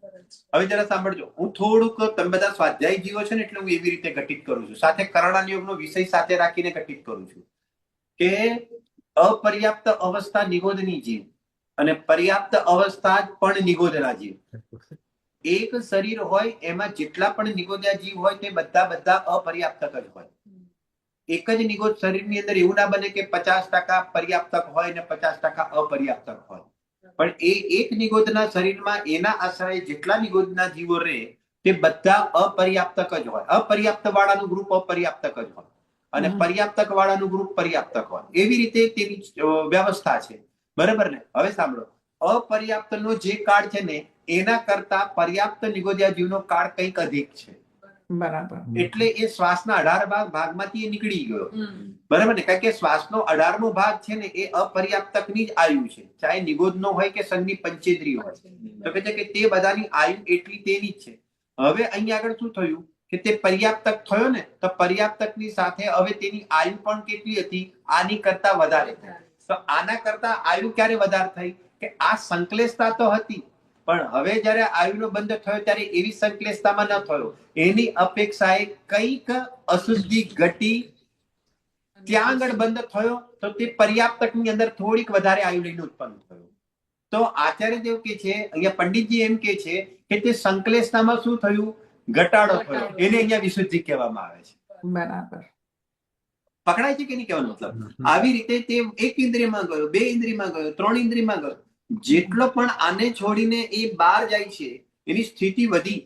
હવે જરા સાંભળજો. હું થોડુંક તમે બધા સ્વાધ્યાય જીવો છો ને એટલે હું એવી રીતે ઘટિત કરું છું. સાથે કરણાન યોગનો વિષય સાથે રાખીને ઘટિત કરું છું કે અપર્યાપ્ત અવસ્થા નિગોદની જીવ અને પર્યાપ્ત અવસ્થા પણ નિગોદના જીવ. એક શરીર હોય એમાં જેટલા પણ નિગોદા જીવ હોય તે બધા અપર્યાપ્તક જ હોય. એક જ નિગોદ શરીરની અંદર એવું ના બને કે 50% પર્યાપ્તક હોય ને 50% અપર્યાપ્તક હોય. પણ એ એક નિગોદના શરીરમાં એના આશ્રય જેટલા નિગોદના જીવો રહે તે બધા અપર્યાપ્તક જ હોય. અપર્યાપ્ત વાળાનું ગ્રુપ અપર્યાપ્તક જ હોય અને પર્યાપ્તક વાળાનું ગ્રુપ પર્યાપ્તક હોય. એવી રીતે તેની વ્યવસ્થા છે. બરાબર ને? હવે સાંભળો. અપર્યાપ્તનો જે કાળ છે ને એના કરતા પર્યાપ્ત નિગોદિયા જીવનો કાળ કંઈક અધિક છે. બરાબર. એટલે એ શ્વાસના 18 ભાગમાંથી એ નીકળી ગયો. બરાબર ને? કારણ કે શ્વાસનો 18મો ભાગ છે ને એ અપર્યાપ્તકની જ આયુ છે. ચાહે નિગોદનો હોય કે સંઘની પંચેન્દ્રિય હોય. તો કહે છે કે તે બધાની આયુ એટલી તેની જ છે. હવે અહીંયા આગળ શું થયું કે તે પર્યાપ્તક થયો ને તો પર્યાપ્તકની સાથે હવે તેની આયુ પણ કેટલી હતી? આની કરતા વધારે થઈ. તો આના કરતા આયુ ક્યારે વધારે થઈ? કે આ સંકલેશતા તો હતી પણ હવે જયારે આયુનો બંધ થયો ત્યારે એવી સંકલેશતામાં ન થયો. એની અપેક્ષાએ કંઈક અશુદ્ધિ ઘટી ત્યાં આગળ બંધ થયો તો તે પર્યાપ્તકની અંદર થોડીક વધારે આયુ લઈને ઉત્પન્ન થયો. તો આચાર્યદેવ કે છે, અહીંયા પંડિતજી એમ કે છે કે તે સંકલેશતામાં શું થયું? ઘટાડો થયો. એને અહીંયા વિશુદ્ધિ કહેવામાં આવે છે. બરાબર. પકડાય છે કે નહીં કહેવાનો મતલબ? આવી રીતે તે એક ઇન્દ્રિયમાં ગયો, 2 ઇન્દ્રિયમાં ગયો, 3 ઇન્દ્રિયમાં ગયો. જેટલો પણ આને છોડીને એ બહાર જાય છે એની સ્થિતિ વધી.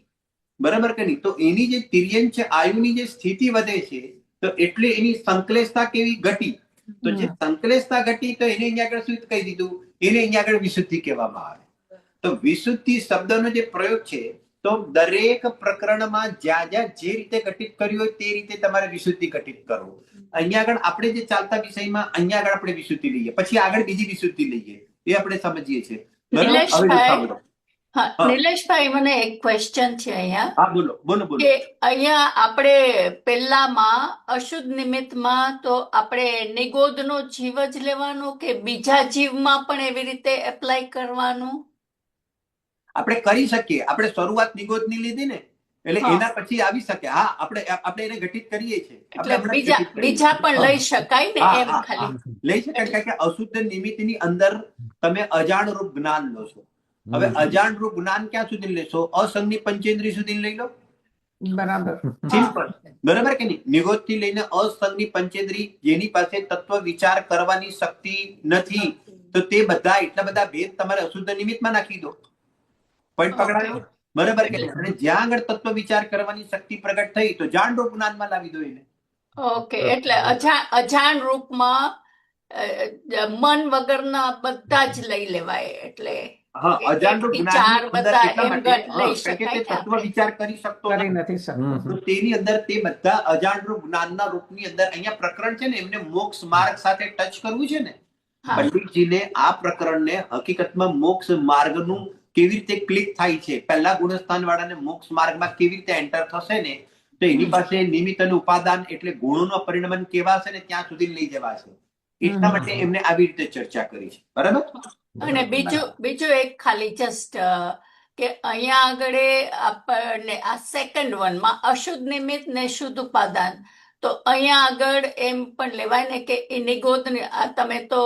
બરાબર કે નહીં? તો એની જે તિર્યંચ આયુની જે સ્થિતિ વધે છે તો એટલે એની સંકલેશતા કેવી ઘટી. તો જે સંકલેશતા ઘટી તો એને અહીંયા આગળ શું કહી દીધું? એને અહીંયા આગળ વિશુદ્ધિ કહેવામાં આવે. તો વિશુદ્ધિ શબ્દનો જે પ્રયોગ છે તો દરેક પ્રકરણમાં જ્યાં જ્યાં જે રીતે ઘટિત કર્યું હોય તે રીતે તમારે વિશુદ્ધિ ઘટિત કરવું. અહીંયા આગળ આપણે જે ચાલતા વિષયમાં અહીંયા આગળ આપણે વિશુદ્ધિ લઈએ, પછી આગળ બીજી વિશુદ્ધિ લઈએ, એ આપણે સમજીએ છીએ. બરાબર? હવે નિલેશભાઈ, સાંભળો. હા હા. નિલેશભાઈ, મને એક ક્વેશ્ચન છે અહીંયા હા, બોલો બોલો બોલો. કે અહીંયા આપણે પહેલામાં અશુદ્ધ નિમિત્તમાં તો આપણે નિગોદનો જીવ જ લેવાનો કે બીજા જીવમાં પણ એવી રીતે એપ્લાય કરવાનું? આપણે કરી શકીએ. આપણે શરૂઆત નિગોદની લીધી ને, એટલે હા. એના પછી આવી શકે. હા, આપણે એને ઘટિત કરીએ છીએ. એટલે આપણે હમણાં જ બીજા ઘટિત કરીએ બીજા છીએ. પણ લઈ શકાય ને હા, એમ હા, ખાલી? લઈ શકાય, કારણ કે અશુદ્ધ નિમિત્તની અંદર તમે અજાણ રૂપ જ્ઞાન લો છો. હવે અજાણ રૂપ જ્ઞાન ક્યાં સુધી લેશો? અસંગની પંચેન્દ્રિય સુધી લઈ લો. બરાબર. સિમ્પલ. બરાબર કે નહીં? નિગોદ થી લઈને અસંગની પંચેન્દ્રિય, જેની પાસે તત્વ વિચાર કરવાની શક્તિ નથી, તો તે બધા એટલા બધા ભેદ તમારે અશુદ્ધ નિમિત્તમાં નાખી દો. પોઈન્ટ પકડાયો? બરાબર કે નહીં? અને જ્યાં આગળ તત્વ વિચાર કરવાની શક્તિ પ્રગટ થઈ, તો જાણ રૂપ જ્ઞાનમાં લાવી દો એને. ઓકે, એટલે અજાણ રૂપમાં મન વગરના બધા જ લઈ લેવાય. એટલે હા, અજાણ રૂપ એકથી જ્ઞાનની ચાર અંદર બધા એટલા એમ માટે, લઈ કારણ કે શકાય તે ને તત્વ વિચાર કરી શકતો કરી નથી. નથી શકતો. તો તેની અંદર તે બધા અજાણ રૂપ જ્ઞાનના રૂપની અંદર અહીંયા પ્રકરણ છે ને, એમને મોક્ષ માર્ગ સાથે ટચ કરવું છે ને. હા. પંડિતજીને આ પ્રકરણને હકીકતમાં મોક્ષ માર્ગનું કેવી રીતે ક્લિક થાય છે, પહેલા ગુણસ્થાન વાળાને મોક્ષ માર્ગમાં કેવી રીતે એન્ટર થશે ને, તો એની પાસે નિમિત્ત અને ઉપાદાન એટલે ગુણોનો પરિણમન કેવા છે ને ત્યાં સુધી લઈ જવાશે. એટલા માટે એમને આવી રીતે ચર્ચા કરી છે. બરાબર? અને બીજું એક ખાલી જસ્ટ કે અહીંયા આગળ આપણને આ સેકન્ડ વનમાં અશુદ્ધ નિમિત્ત ને શુદ્ધ ઉપાદાન, તો અહીંયા આગળ એમ પણ લેવાય ને કે એ નિગોદ તમે તો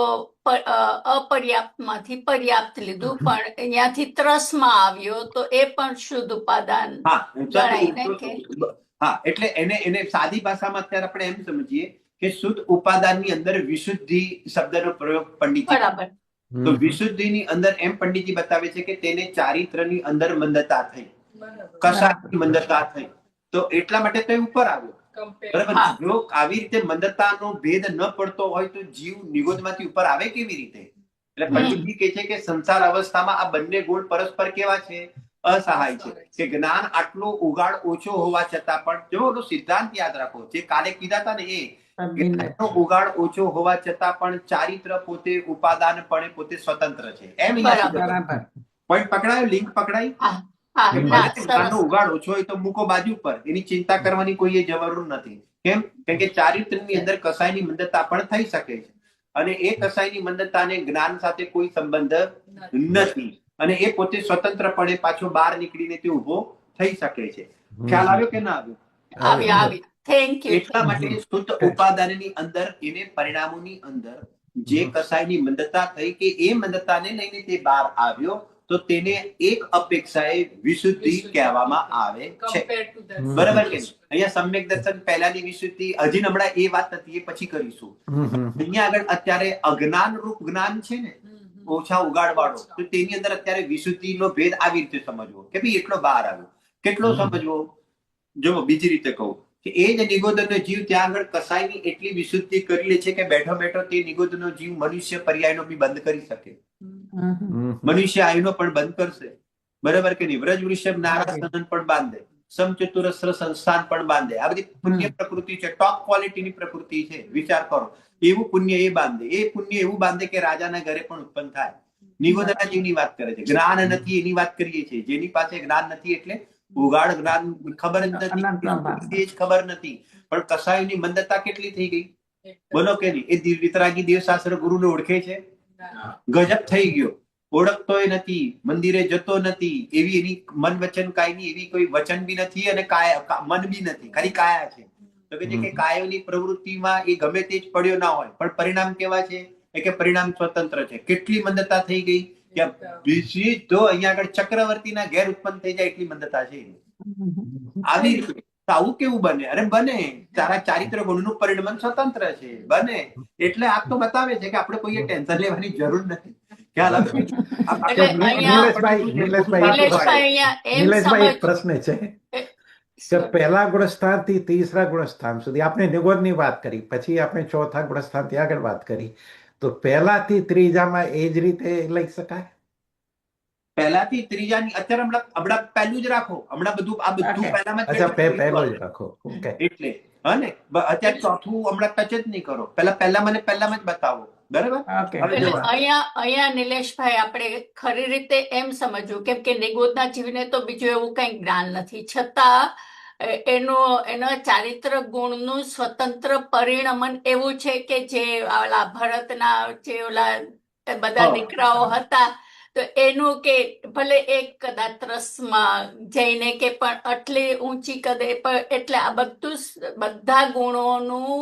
અપર્યાપ્તમાંથી પર્યાપ્ત લીધું, પણ અહીંયાથી ત્રસમાં આવ્યો તો એ પણ શુદ્ધ ઉપાદાન હા, ગણાય ને કે? હા, એટલે એને સાદી ભાષામાં અત્યારે આપણે એમ સમજીએ કે શુદ્ધ ઉપાદાનની અંદર વિશુદ્ધિ શબ્દનો પ્રયોગ પંડિતજી. બરાબર. તો વિશુદ્ધિની અંદર એમ પંડિતજી બતાવે છે કે તેને ચારિત્રની અંદર મંદતા થઈ, કસાયની મંદતા થઈ, તો એટલા માટે તો એ ઉપર આવ્યો. બરાબર? હા. જો આવી રીતે મંદતાનો ભેદ ન પડતો હોય તો જીવ નિગોદમાંથી ઉપર આવે કેવી રીતે? એટલે પંડિતજી કહે છે કે સંસાર અવસ્થામાં આ બંને ગુણ પરસ્પર કેવા છે? અસહાય છે. કે જ્ઞાન આટલો ઉગાડ ઓછો હોવા છતાં પણ, જો ઓલો સિદ્ધાંત યાદ રાખો જે કાલે કીધા હતા ને, એ જ્ઞાનનો ઉગાડ ઓછો હોવા છતાં પણ ચારિત્ર પોતે ઉપાદાનપણે પોતે સ્વતંત્ર છે. એમ બરાબર. પોઈન્ટ પકડાયો? લિંક પકડાઈ? હા, ના, સરસ. જ્ઞાનનો ઉગાડ ઓછો હોય તો મૂકો બાજુ પર, એની ચિંતા કરવાની કોઈ જરૂર નથી. કેમ? કારણ કે ચારિત્રની અંદર કસાયની મંદતા પણ થઈ શકે છે, અને એ કસાયની મંદતાને જ્ઞાન સાથે કોઈ સંબંધ નથી, અને એ પોતે સ્વતંત્રપણે પાછો બહાર નીકળીને તે ઉભો થઈ શકે છે. ખ્યાલ આવ્યો કે ના આવ્યો? આવી. Thank you. એટલા માટે શુદ્ધ ઉપાદાનની અંદર એને પરિણામોની અંદર જે કસાયની મંદતા થઈ કે એ મંદતાને લઈને તે બહાર આવ્યો, તો તેને એક અપેક્ષાએ વિશુદ્ધિ કહેવામાં આવે છે. બરાબર કે નહીં? અહીંયા સમ્યક દર્શન પહેલાની વિશુદ્ધિ, હજી હમણાં એ વાત નથી, એ પછી કરીશું. અહીંયા આગળ અત્યારે અજ્ઞાન રૂપ જ્ઞાન છે ને, ઓછા ઉગાડવાળો, તો તેની અંદર અત્યારે વિશુદ્ધિનો ભેદ આવી રીતે સમજવો કે ભાઈ એટલો બહાર આવ્યો. કેટલો સમજવો? જો બીજી રીતે કહું કે એ જ નિગોદનો જીવ ત્યાં આગળ કસાયની એટલી વિશુદ્ધિ કરી લે છે કે બેઠો બેઠો તે નિગોદનો જીવ મનુષ્ય પર્યાયનો બી બંધ કરી શકે, મનુષ્ય આયુનો પણ બંધ કરશે. બરાબર કે નહીં? વ્રજ વૃષભ નારાસનન પણ બાંધે, સમચતુરસ્ર સંસ્થાન પણ બાંધે. આ બધી પુણ્ય પ્રકૃતિ છે, ટોપ ક્વોલિટીની પ્રકૃતિ છે. વિચાર કરો, એવું પુણ્ય એ બાંધે, એ પુણ્ય એવું બાંધે કે રાજાના ઘરે પણ ઉત્પન્ન થાય. નિગોદના જીવની વાત કરે છે. જ્ઞાન નથી એની વાત કરીએ છીએ. જેની પાસે જ્ઞાન નથી એટલે ઉગાડ જ્ઞાન ખબર જ નથી, ખબર નથી, પણ કસાયની મંદતા કેટલી થઈ ગઈ? બોલો કે નહીં? એ વિતરાગી દેવશાસ્ત્ર ગુરુને ઓળખે છે? ગજબ થઈ ગયો. ઓળખતોય નથી, મંદિરે જતો નથી, એવી એની મન વચન કાયની એવી કોઈ વચન બી નથી, અને મન બી નથી, ખાલી કાયા છે. તો કે છે કે કાયોની પ્રવૃત્તિમાં એ ગમે તે જ પડ્યો ના હોય, પણ પરિણામ કેવા છે? કે પરિણામ સ્વતંત્ર છે. કેટલી મંદતા થઈ ગઈ કે તો અહીંયા આગળ ચક્રવર્તીના ઘેર ઉત્પન્ન થઈ જાય એટલી મંદતા છે. આવી રીતે આવું કેવું બને? અરે બને. તારા ચારિત્ર ગુણનું પરિણમન સ્વતંત્ર છે, બને. એટલે આ તો બતાવે છે કે આપણે કોઈએ ટેન્શન લેવાની જરૂર નથી. ખ્યાલ આવે? નિલેશભાઈ, એક પ્રશ્ન છે કે પહેલા ગુણસ્થાનથી ત્રીસરા ગુણસ્થાન સુધી આપણે નિગોદની વાત કરી, પછી આપણે ચોથા ગુણસ્થાનથી આગળ વાત કરી, તો પહેલાથી ત્રીજામાં એ જ રીતે લઈ શકાય? પહેલાથી ત્રીજાની અત્યારે હમણાં પહેલું જ રાખો, હમણાં બધું આ બધું Okay. પહેલામાં જ અચ્છા ચર્ચા પહેલો કરીશું જ રાખો. ઓકે. એટલે હા ને અત્યારે ચોથું હમણાં ટચ જ નહીં કરો, પહેલા મને પહેલામાં જ બતાવો, બરાબર? Okay. હવે એટલે જો અહીંયા નિલેશભાઈ આપણે ખરી રીતે એમ સમજવું કેમ કે નિગોદના જીવને તો બીજું એવું કઈ જ્ઞાન નથી, છતાં એનો ચારિત્ર ગુણનું સ્વતંત્ર પરિણમન એવું છે કે જે ઓલા ભરતના જે ઓલા બધા હા. દીકરાઓ હતા તો એનું કે ભલે એક કદાચ ત્રસમાં જઈને કે પણ આટલી ઊંચી કદે પણ એટલે આ બધા ગુણોનું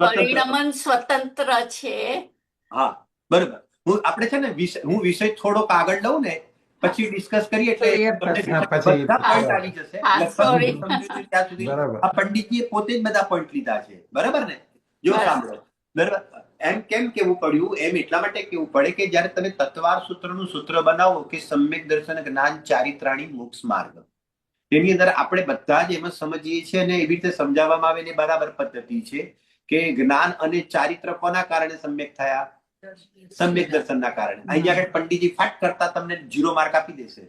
સ્વતંત્ર. પરિણમન સ્વતંત્ર છે. હા બરાબર. આપણે છે ને હું વિષય થોડોક આગળ લઉં ને પછી ડિસ્કસ કરીએ એટલે Clear તમને થશે. હા, પછી બધા પોઈન્ટ બરાબર. આવી જશે. હા, લગભગ sorry. હું સમજુ છું ત્યાં સુધી બરાબર. આ પંડિતજીએ પોતે જ બધા પોઈન્ટ લીધા છે, બરાબર ને? જો બરાબર. સાંભળો, બરાબર. એમ કેમ કેવું પડ્યું, એમ એટલા માટે કેવું પડે કે જ્યારે તમે તત્વાર સૂત્રનું સૂત્ર બનાવો કે સમ્યક દર્શન જ્ઞાન ચારિત્રાણી મોક્ષ માર્ગ, તેની અંદર આપણે બધા જ એમાં સમજીએ છીએ અને એવી રીતે સમજાવવામાં આવે ને બરાબર પદ્ધતિ છે કે જ્ઞાન અને ચારિત્ર કોના કારણે સમ્યક થયા? સમ્યક દર્શનના કારણે. અહીંયા આગળ પંડિતજી ફાટ કરતા તમને 0 માર્ક આપી દેશે.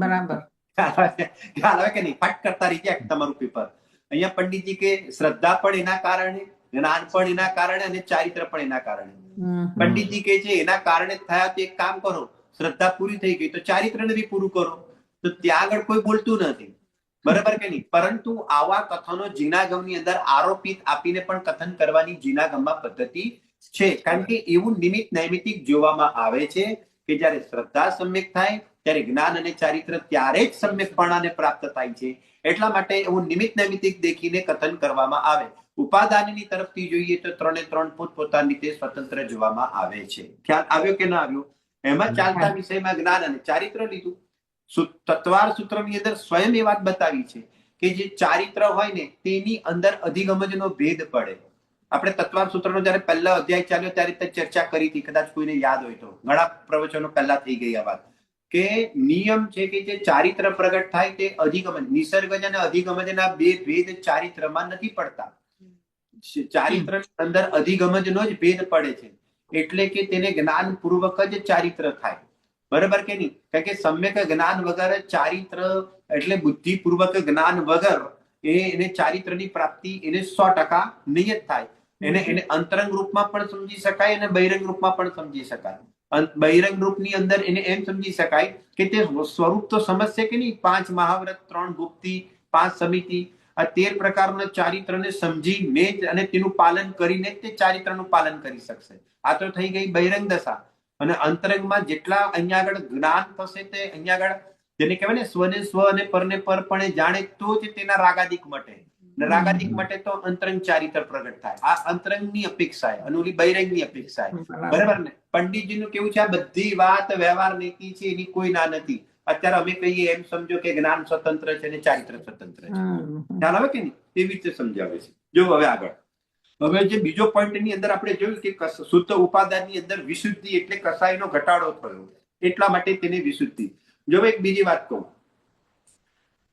બરાબર. ખ્યાલ આવે કે નહીં? ફાટ કરતા રિજેક્ટ તમારું પેપર. અહીંયા પંડિતજી કે શ્રદ્ધા પણ એના કારણે, જ્ઞાન પણ એના કારણે અને ચારિત્ર પણ એના કારણે. પંડિતજી કે છે એના કારણે થયા તો એક કામ કરો, શ્રદ્ધા પૂરી થઈ ગઈ તો ચારિત્રને બી પૂરું કરો. તો ત્યાં આગળ કોઈ બોલતું નથી, બરાબર કે નહીં? પરંતુ આવા કથનો જીનાગમની અંદર આરોપિત આપીને પણ કથન કરવાની જીનાગમમાં પદ્ધતિ છે, કારણ કે એવું નિમિત્ત નૈમિતિક જોવામાં આવે છે કે જ્યારે શ્રદ્ધા સમ્યક થાય ત્યારે જ્ઞાન અને ચારિત્ર ત્યારે જ સમ્યકપણાને પ્રાપ્ત થાય છે. એટલા માટે એવું નિમિત્ત નૈમિતિક દેખીને કથન કરવામાં આવે. ઉપાદાનની તરફથી જોઈએ તો 3 પોતપોતાની રીતે સ્વતંત્ર જોવામાં આવે છે. ખ્યાલ આવ્યો કે ના આવ્યો? એમાં ચાલતા વિષયમાં જ્ઞાન અને ચારિત્ર લીધું. તત્વાર સૂત્રની અંદર સ્વયં એ વાત બતાવી છે કે જે ચારિત્ર હોય ને તેની અંદર અધિગમજનો ભેદ પડે. આપણે તત્વાર સૂત્રનો જયારે પહેલા અધ્યાય ચાલ્યો ત્યારે ચર્ચા કરી હતી, કદાચ કોઈને યાદ હોય તો. ઘણા પ્રવચનો પહેલા થઈ ગઈ આ વાત કે નિયમ છે કે જે ચારિત્ર પ્રગટ થાય તે અધિગમન, નિસર્ગજ અને અધિગમજના બે ભેદ ચારિત્રમાં નથી પડતા. ચારિત્ર અંદર અધિગમજનો જ ભેદ પડે છે, એટલે કે તેને જ્ઞાન પૂર્વક જ ચારિત્ર થાય, બરાબર કે નહીં? કારણ કે સમ્યક જ્ઞાન વગર ચારિત્ર એટલે બુદ્ધિપૂર્વક જ્ઞાન વગર એને ચારિત્રની પ્રાપ્તિ એને 100% નહીં જ થાય. એને અંતરંગ રૂપમાં પણ સમજી શકાય અને બહિરંગ રૂપમાં પણ સમજી શકાય. બહિરંગ રૂપની અંદર એને એમ સમજી શકાય કે તે સ્વરૂપ તો સમજશે કે નહીં, 5 મહાવ્રત, 3 ગુપ્તિ, 5 સમિતિ, આ 13 પ્રકારના ચારિત્રને સમજીને અને તેનું પાલન કરીને તે ચારિત્રનું પાલન કરી શકશે. આ તો થઈ ગઈ બહિરંગ દશા. અને અંતરંગમાં જેટલા અહીંયા આગળ જ્ઞાન થશે તે અહીંયા આગળ જેને કહેવાય ને સ્વને સ્વ અને પરને પર પણ જાણે તો જ તેના રાગાદિક મટે. રાગાદિક મટે તો અંતરંગ ચારિત્ર પ્રગટ થાય. આ અંતરંગની અપેક્ષા અને ઓલી બહિરંગની અપેક્ષા, બરાબર ને? પંડિતજીનું કેવું છે આ બધી વાત વ્યવહાર નીતિ છે, એની કોઈ ના નથી. અત્યારે અમે કહીએ એમ સમજો કે જ્ઞાન સ્વતંત્ર છે અને ચારિત્ર સ્વતંત્ર છે. ખ્યાલ આવે કે નહીં? એવી રીતે સમજાવે છે. જો હવે આગળ, હવે જે બીજો પોઈન્ટ ની અંદર આપણે જોયું કે શુદ્ધ ઉપાદાનની અંદર વિશુદ્ધિ એટલે કસાયનો ઘટાડો થયો, એટલા માટે તેને વિશુદ્ધિ. જો એક બીજી વાત કહું,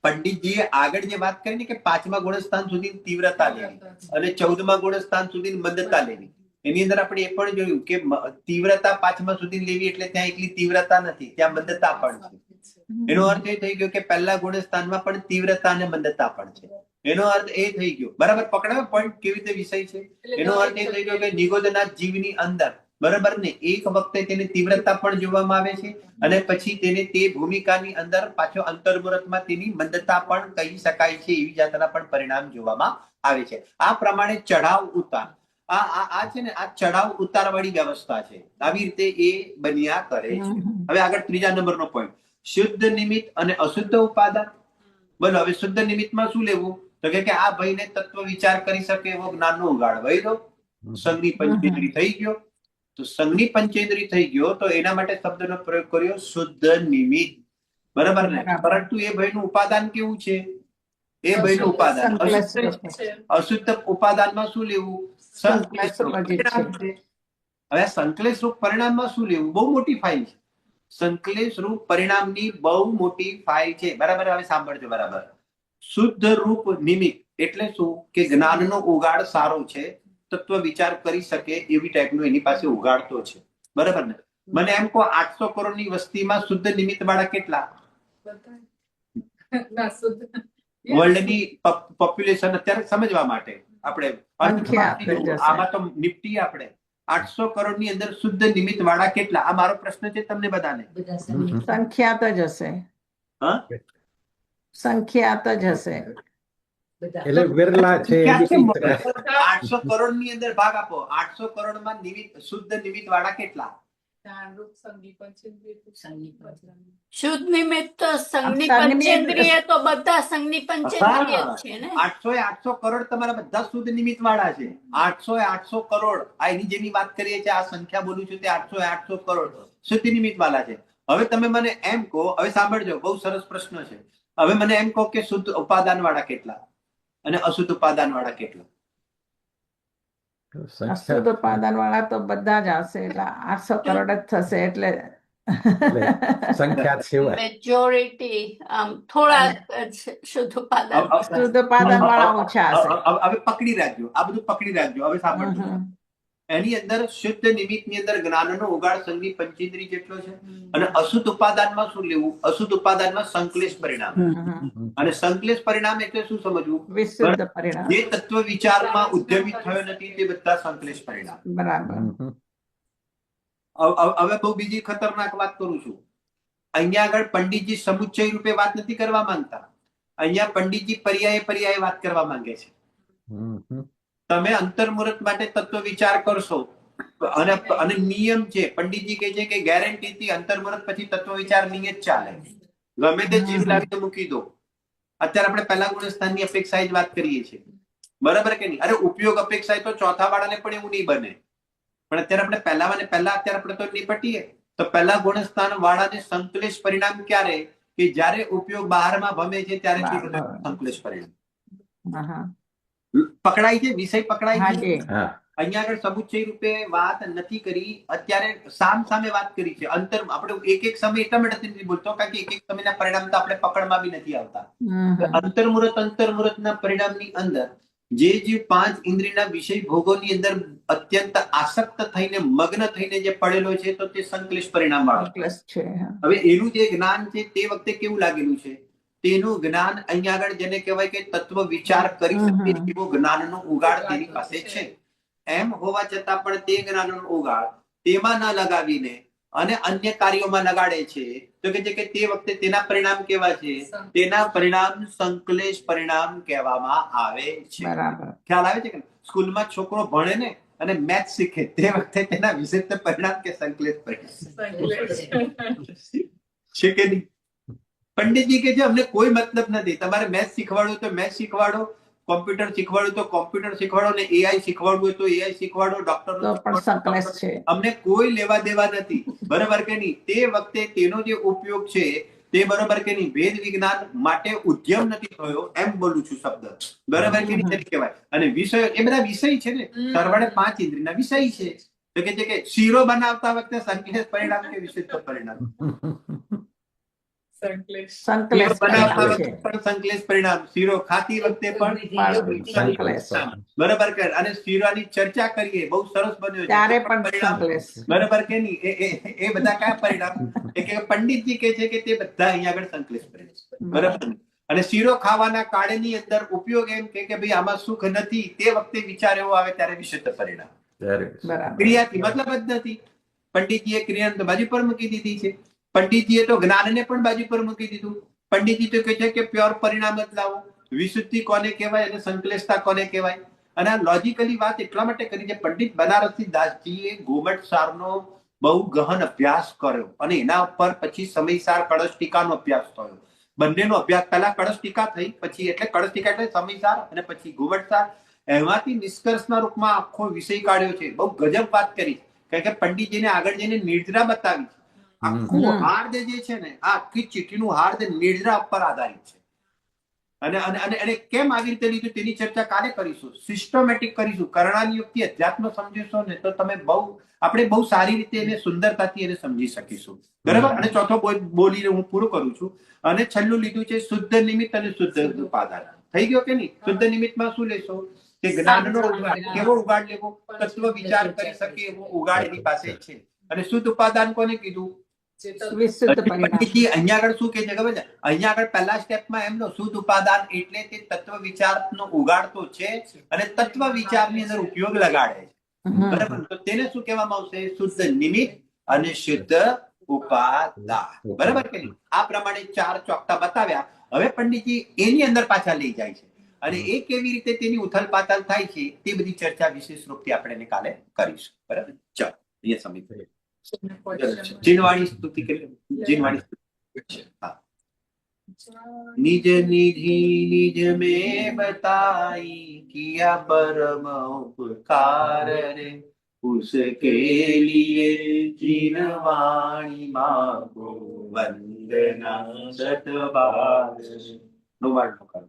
પંડિતજીએ આગળ જે વાત કરી ને કે 5મા ગુણસ્થાન સુધી તીવ્રતા લેવી અને 14મા ગુણસ્થાન સુધી મંદતા લેવી, એની અંદર આપણે એ પણ જોયું કે તીવ્રતા 5મા સુધી લેવી એટલે ત્યાં એકલી તીવ્રતા નથી, ત્યાં મંદતા પણ છે. એનો અર્થ એ થઈ ગયો કે પહેલા ગુણસ્થાનમાં પણ તીવ્રતા અને મંદતા પણ છે. એનો અર્થ એ થઈ ગયો, બરાબર પકડાયો પોઈન્ટ કેવી રીતે વિષય છે? એનો અર્થ એ થઈ ગયો કે નિગોદના જીવની અંદર, બરાબર ને, એક વખતે તેને તીવ્રતા પણ જોવામાં આવે છે અને પછી તેને તે ભૂમિકાની અંદર પાછો અંતર્મુહૂર્તમાં તેની મંદતા પણ કહી શકાય છે, એવી જાતના પણ પરિણામ જોવામાં આવે છે. આ પ્રમાણે ચઢાવ ઉતાર, આ છે ને આ ચઢાવ ઉતાર વાળી વ્યવસ્થા છે. આવી રીતે એ બન્યા કરે છે. હવે આગળ 3જા નંબરનો પોઈન્ટ, શુદ્ધ નિમિત્ત અને અશુદ્ધ ઉપાદાન. બોલો હવે શુદ્ધ નિમિત્તમાં શું લેવું? તો કે આ ભાઈને તત્વ વિચાર કરી શકે એવો જ્ઞાનનો ઉગાડ વહી દો. સંઘની પંચેન્દ્રી થઈ ગયો. તો સંઘની પંચેન્દ્રી થઈ ગયો તો એના માટે શબ્દનો પ્રયોગ કર્યો શુદ્ધ નિમિત્ત, બરાબર ને? પરંતુ એ ભાઈનું ઉપાદાન કેવું છે? એ ભાઈનું ઉપાદાન અશુદ્ધ ઉપાદાનમાં શું લેવું? સંકલેશ રૂપ પરિણામ છે. હવે સંકલેશ રૂપ પરિણામમાં શું લેવું? બહુ મોટી ફાઇલ છે. સંકલેશ રૂપ પરિણામની બહુ મોટી ફાઇલ છે, બરાબર? હવે સાંભળજો બરાબર. શુદ્ધ રૂપ નિમિત્ત એટલે શું? કે જ્ઞાનનો ઉગાડ સારો છે, તત્વ વિચાર કરી શકે એવી ટાઈપનો એની પાસે ઉગાડતો છે, બરાબર ને? મને એમ કહો 800 કરોડની વસ્તીમાં શુદ્ધ નિમિત્ત વાળા કેટલા? ના શુદ્ધ વર્લ્ડની પોપ્યુલેશન અત્યારે સમજવા માટે આપણે સંખ્યા આપી જશે. આમાં તો નિપટી આપણે 800 કરોડની અંદર શુદ્ધ નિમિત્ત વાળા કેટલા? આ મારો પ્રશ્ન છે તમને બધાને. બધા સંખ્યાત જ હશે. હા? સંખ્યાત જ હશે. એટલે વિરલા છે ક્યાં છે? એવી રીતે. 800 કરોડની અંદર ભાગ આપો. 800 કરોડમાં શુદ્ધ નિમિત્ત વાળા કેટલા? શુદ્ધ નિમિત્ત તો સંઘની સંઘની પંચેન્દ્રિય તો બધા સંઘની પંચેન્દ્રિય જ છે ને. 800 કરોડ તમારા બધા શુદ્ધ નિમિત્ત વાળા છે. 800 કરોડ આ એની જેની વાત કરીએ છીએ, આ સંખ્યા બોલું છું તે 800 કરોડ શુદ્ધ નિમિત્ત વાળા છે. હવે તમે મને એમ કહો, હવે સાંભળજો, બહુ સરસ પ્રશ્ન છે. હવે મને એમ કહો કે શુદ્ધ ઉપાદાન વાળા કેટલા અને અશુદ્ધ ઉપાદાન વાળા કેટલા? અશુદ્ધ ઉપાદાન વાળા તો બધા જ આવશે, એટલે 800 કરોડ જ થશે. એટલે સંખ્યાત સિવાય મેજોરિટી થોડા શુદ્ધ ઉપાદાન. શુદ્ધ ઉપાદાન વાળા ઓછા હશે. હવે પકડી રાખજો, આ બધું પકડી રાખજો. હવે સાંભળજો, એની અંદર શુદ્ધ નિમિત્તની અંદર જ્ઞાનનો ઉગાડ સંઘની પંચેન્દ્રિય જેટલો છે. અને અશુદ્ધ ઉપાદાનમાં શું લેવું? અશુદ્ધ ઉપાદાનમાં સંશ્લેષ પરિણામ. અને સંશ્લેષ પરિણામ એટલે શું સમજવું? વિશુદ્ધ પરિણામ. જે તત્વ વિચારમાં ઉદ્યમિત થયો નથી તે બધા સંશ્લેષ પરિણામ. બરાબર. હવે બહુ બીજી ખતરનાક વાત કરું છું. અહીંયા આગળ પંડિતજી સમુચ્ચય રૂપે વાત નથી કરવા માંગતા. અહીંયા પંડિતજી પર્યાય વાત કરવા માંગે છે. તમે અંતર્મુહૂર્ત માટે તત્વ વિચાર કરશો અને નિયમ છે, પંડિતજી કહે છે કે ગેરંટીથી અંતર્મુહૂર્ત પછી તત્વ વિચાર નહીં જ ચાલે. ગમે તે ચીજ લાવી મૂકી દો. અત્યારે આપણે પહેલા ગુણસ્થાનની અપેક્ષા જ વાત કરીએ છીએ, બરાબર કે નહીં? અરે ઉપયોગ અપેક્ષા તો ચોથા વાળાને પણ એવું નહીં બને. પણ અત્યારે આપણે પહેલા અત્યારે આપણે તો નિપટીએ તો પહેલા ગુણસ્થાન વાળાને સંશ્લેષ પરિણામ ક્યારે? કે જ્યારે ઉપયોગ બહારમાં ભમે છે ત્યારે સંશ્લેષ પરિણામ પકડાય છે, વિષય પકડાય છે. અહીંયા આગળ સમુચ્ચય રૂપે વાત નથી કરી, અત્યારે સામે વાત કરી છે. અંતર આપણે એક સમય એટલા માટે નથી બોલતો કારણ કે એક સમયના પરિણામ તો આપણે પકડમાં બી નથી આવતા. અંતર્મુહૂર્તના પરિણામની અંદર જે 5 ઇન્દ્રિયના વિષય ભોગોની અંદર અત્યંત આસક્ત થઈને મગ્ન થઈને જે પડેલો છે તો તે સંશ્લેષ પરિણામ વાળો છે. હવે એનું જે જ્ઞાન છે તે વખતે કેવું લાગેલું છે? તેનું જ્ઞાન અહીંયા આગળ જેને કહેવાય કે તત્વ વિચાર કરી શકે એવો જ્ઞાનનો ઉગાડ તેની પાસે છે. એમ હોવા છતાં પણ તે જ્ઞાનનો ઉગાડ તેમાં ન લગાવીને અને અન્ય કાર્યોમાં લગાડે છે તો કે તે વખતે તેના પરિણામ કેવા છે? તેના પરિણામ સંશ્લેષ પરિણામ કહેવામાં આવે છે. ખ્યાલ આવે છે કે સ્કૂલમાં છોકરો ભણે ને અને મેથ શીખે તે વખતે તેના વિશિષ્ટ પરિણામ કે સંશ્લેષ પરિણામ છે કે નહીં? પંડિતજી કે છે અમને કોઈ મતલબ નથી, તમારે મેથ શીખવાડવું તો મેથ શીખવાડો, કોમ્પ્યુટર શીખવાડવું તો કોમ્પ્યુટર શીખવાડો, ને એઆઈ શીખવાડવું હોય તો એઆઈ શીખવાડો, ડોક્ટર, અમને કોઈ લેવા દેવા નથી. બરાબર કે નહીં? તે વખતે તેનો જે ઉપયોગ છે તે બરોબર કે નહીં વેદ વિજ્ઞાન માટે ઉદ્યમ નથી થયો, એમ બોલું છું શબ્દ. બરાબર કે નહીં? કહેવાય. અને વિષય એ બધા વિષય છે ને, સરવાળે 5 ઇન્દ્રિયના વિષય છે. તો કે છે કે શીરો બનાવતા વખતે સંશ્લેષ પરિણામ કે વિશિષ્ટ પરિણામ? સંશ્લેષ પરિણામ. શીરો ખાતી વખતે પણ બરાબર કે, અને શીરાની ચર્ચા કરીએ બહુ સરસ બન્યો ત્યારે પણ સંશ્લેષ. બરાબર કે નહીં? એ બધા કયા પરિણામ? કે પંડિતજી કે છે કે તે બધા અહીંયા આગળ સંશ્લેષ પરિણામ. બરાબર. અને શીરો ખાવાના કાળની અંદર ઉપયોગ એમ કે ભાઈ આમાં સુખ નથી, તે વખતે વિચાર એવો આવે ત્યારે વિશિષ્ટ પરિણામ. ક્રિયાથી મતલબ જ નથી. પંડિતજીએ ક્રિયાને તો બાજુ પર મૂકી દીધી છે. પંડિતજીએ તો જ્ઞાનને પણ બાજુ પર મૂકી દીધું. પંડિતજી તો કહે છે કે પ્યોર પરિણામ જ લાવો. વિશુદ્ધિ કોને કહેવાય અને સંશ્લેષતા કોને કહેવાય? અને આ લોજિકલી વાત એટલા માટે કરી છે, પંડિત બનારસી દાસજીએ ગોમટ સારનો બહુ ગહન અભ્યાસ કર્યો અને એના ઉપર પછી સમયસાર કળશ ટીકાનો અભ્યાસ થયો. બંનેનો અભ્યાસ, પહેલા કળશ ટીકા થઈ, પછી એટલે કળશ ટીકા એટલે સમયસાર અને પછી ગોમટ સાર. એમાંથી નિષ્કર્ષના રૂપમાં આખો વિષય કાઢ્યો છે. બહુ ગજબ વાત કરી, કારણ કે પંડિતજીને આગળ જઈને નિર્જરા બતાવી. આખું હાર્દ જે છે ને, આ આખી ચીઠીનું હાર્દ નિર્જરા ઉપર આધારિત છે. અને કેમ આવી રીતે લીધું તેની ચર્ચા કાલે કરીશું, સિસ્ટમેટિક કરીશું. કર્ણાની યુક્તિ અધ્યાત્મ સમજીશો ને તો તમે આપણે બહુ સારી રીતે એને સુંદરતાથી એને સમજી શકીશું. બરાબર. અને ચોથો બોલીને હું પૂરું કરું છું. અને છેલ્લું લીધું છે શુદ્ધ નિમિત્ત અને શુદ્ધ ઉપાદાન. થઈ ગયો કે નહીં? શુદ્ધ નિમિત્તમાં શું લેશો? કે જ્ઞાનનો કેવો ઉગાડ લેવો? તત્વ વિચાર કરી શકે એવો ઉગાડ એની પાસે છે. અને શુદ્ધ ઉપાદાન કોને કીધું? વિશુદ્ધ પરિણામ. પંડિતજી અહીંયા આગળ શું કહે છે ખબર છે? અહીંયા આગળ પહેલા સ્ટેપમાં એમનો શુદ્ધ ઉપાદાન એટલે તે તત્વ વિચારનો ઉગાડતો છે અને તત્વ વિચારની અંદર ઉપયોગ લગાડે છે. બરાબર? તો તેને શું કહેવામાં આવશે? શુદ્ધ નિમિત્ત અને શુદ્ધ ઉપાદાન. બરાબર કે નહીં? આ પ્રમાણે 4 ચોકટા બતાવ્યા. હવે પંડિતજી એની અંદર પાછા લઈ જાય છે અને એ કેવી રીતે તેની ઉથલ પાથલ થાય છે તે બધી ચર્ચા વિશેષ રૂપથી આપણે કાલે કરીશું. બરાબર? ચાલો અહીંયા સમય જીનવાણી સ્તુતિ કરી. જીનવાણી સ્તુતિ. હા. निज निधि निज में बताई किया परम उपकार रे उसके लिए जिनवाणी मांगो वंदना सतबार. नो वार्ड नो करो.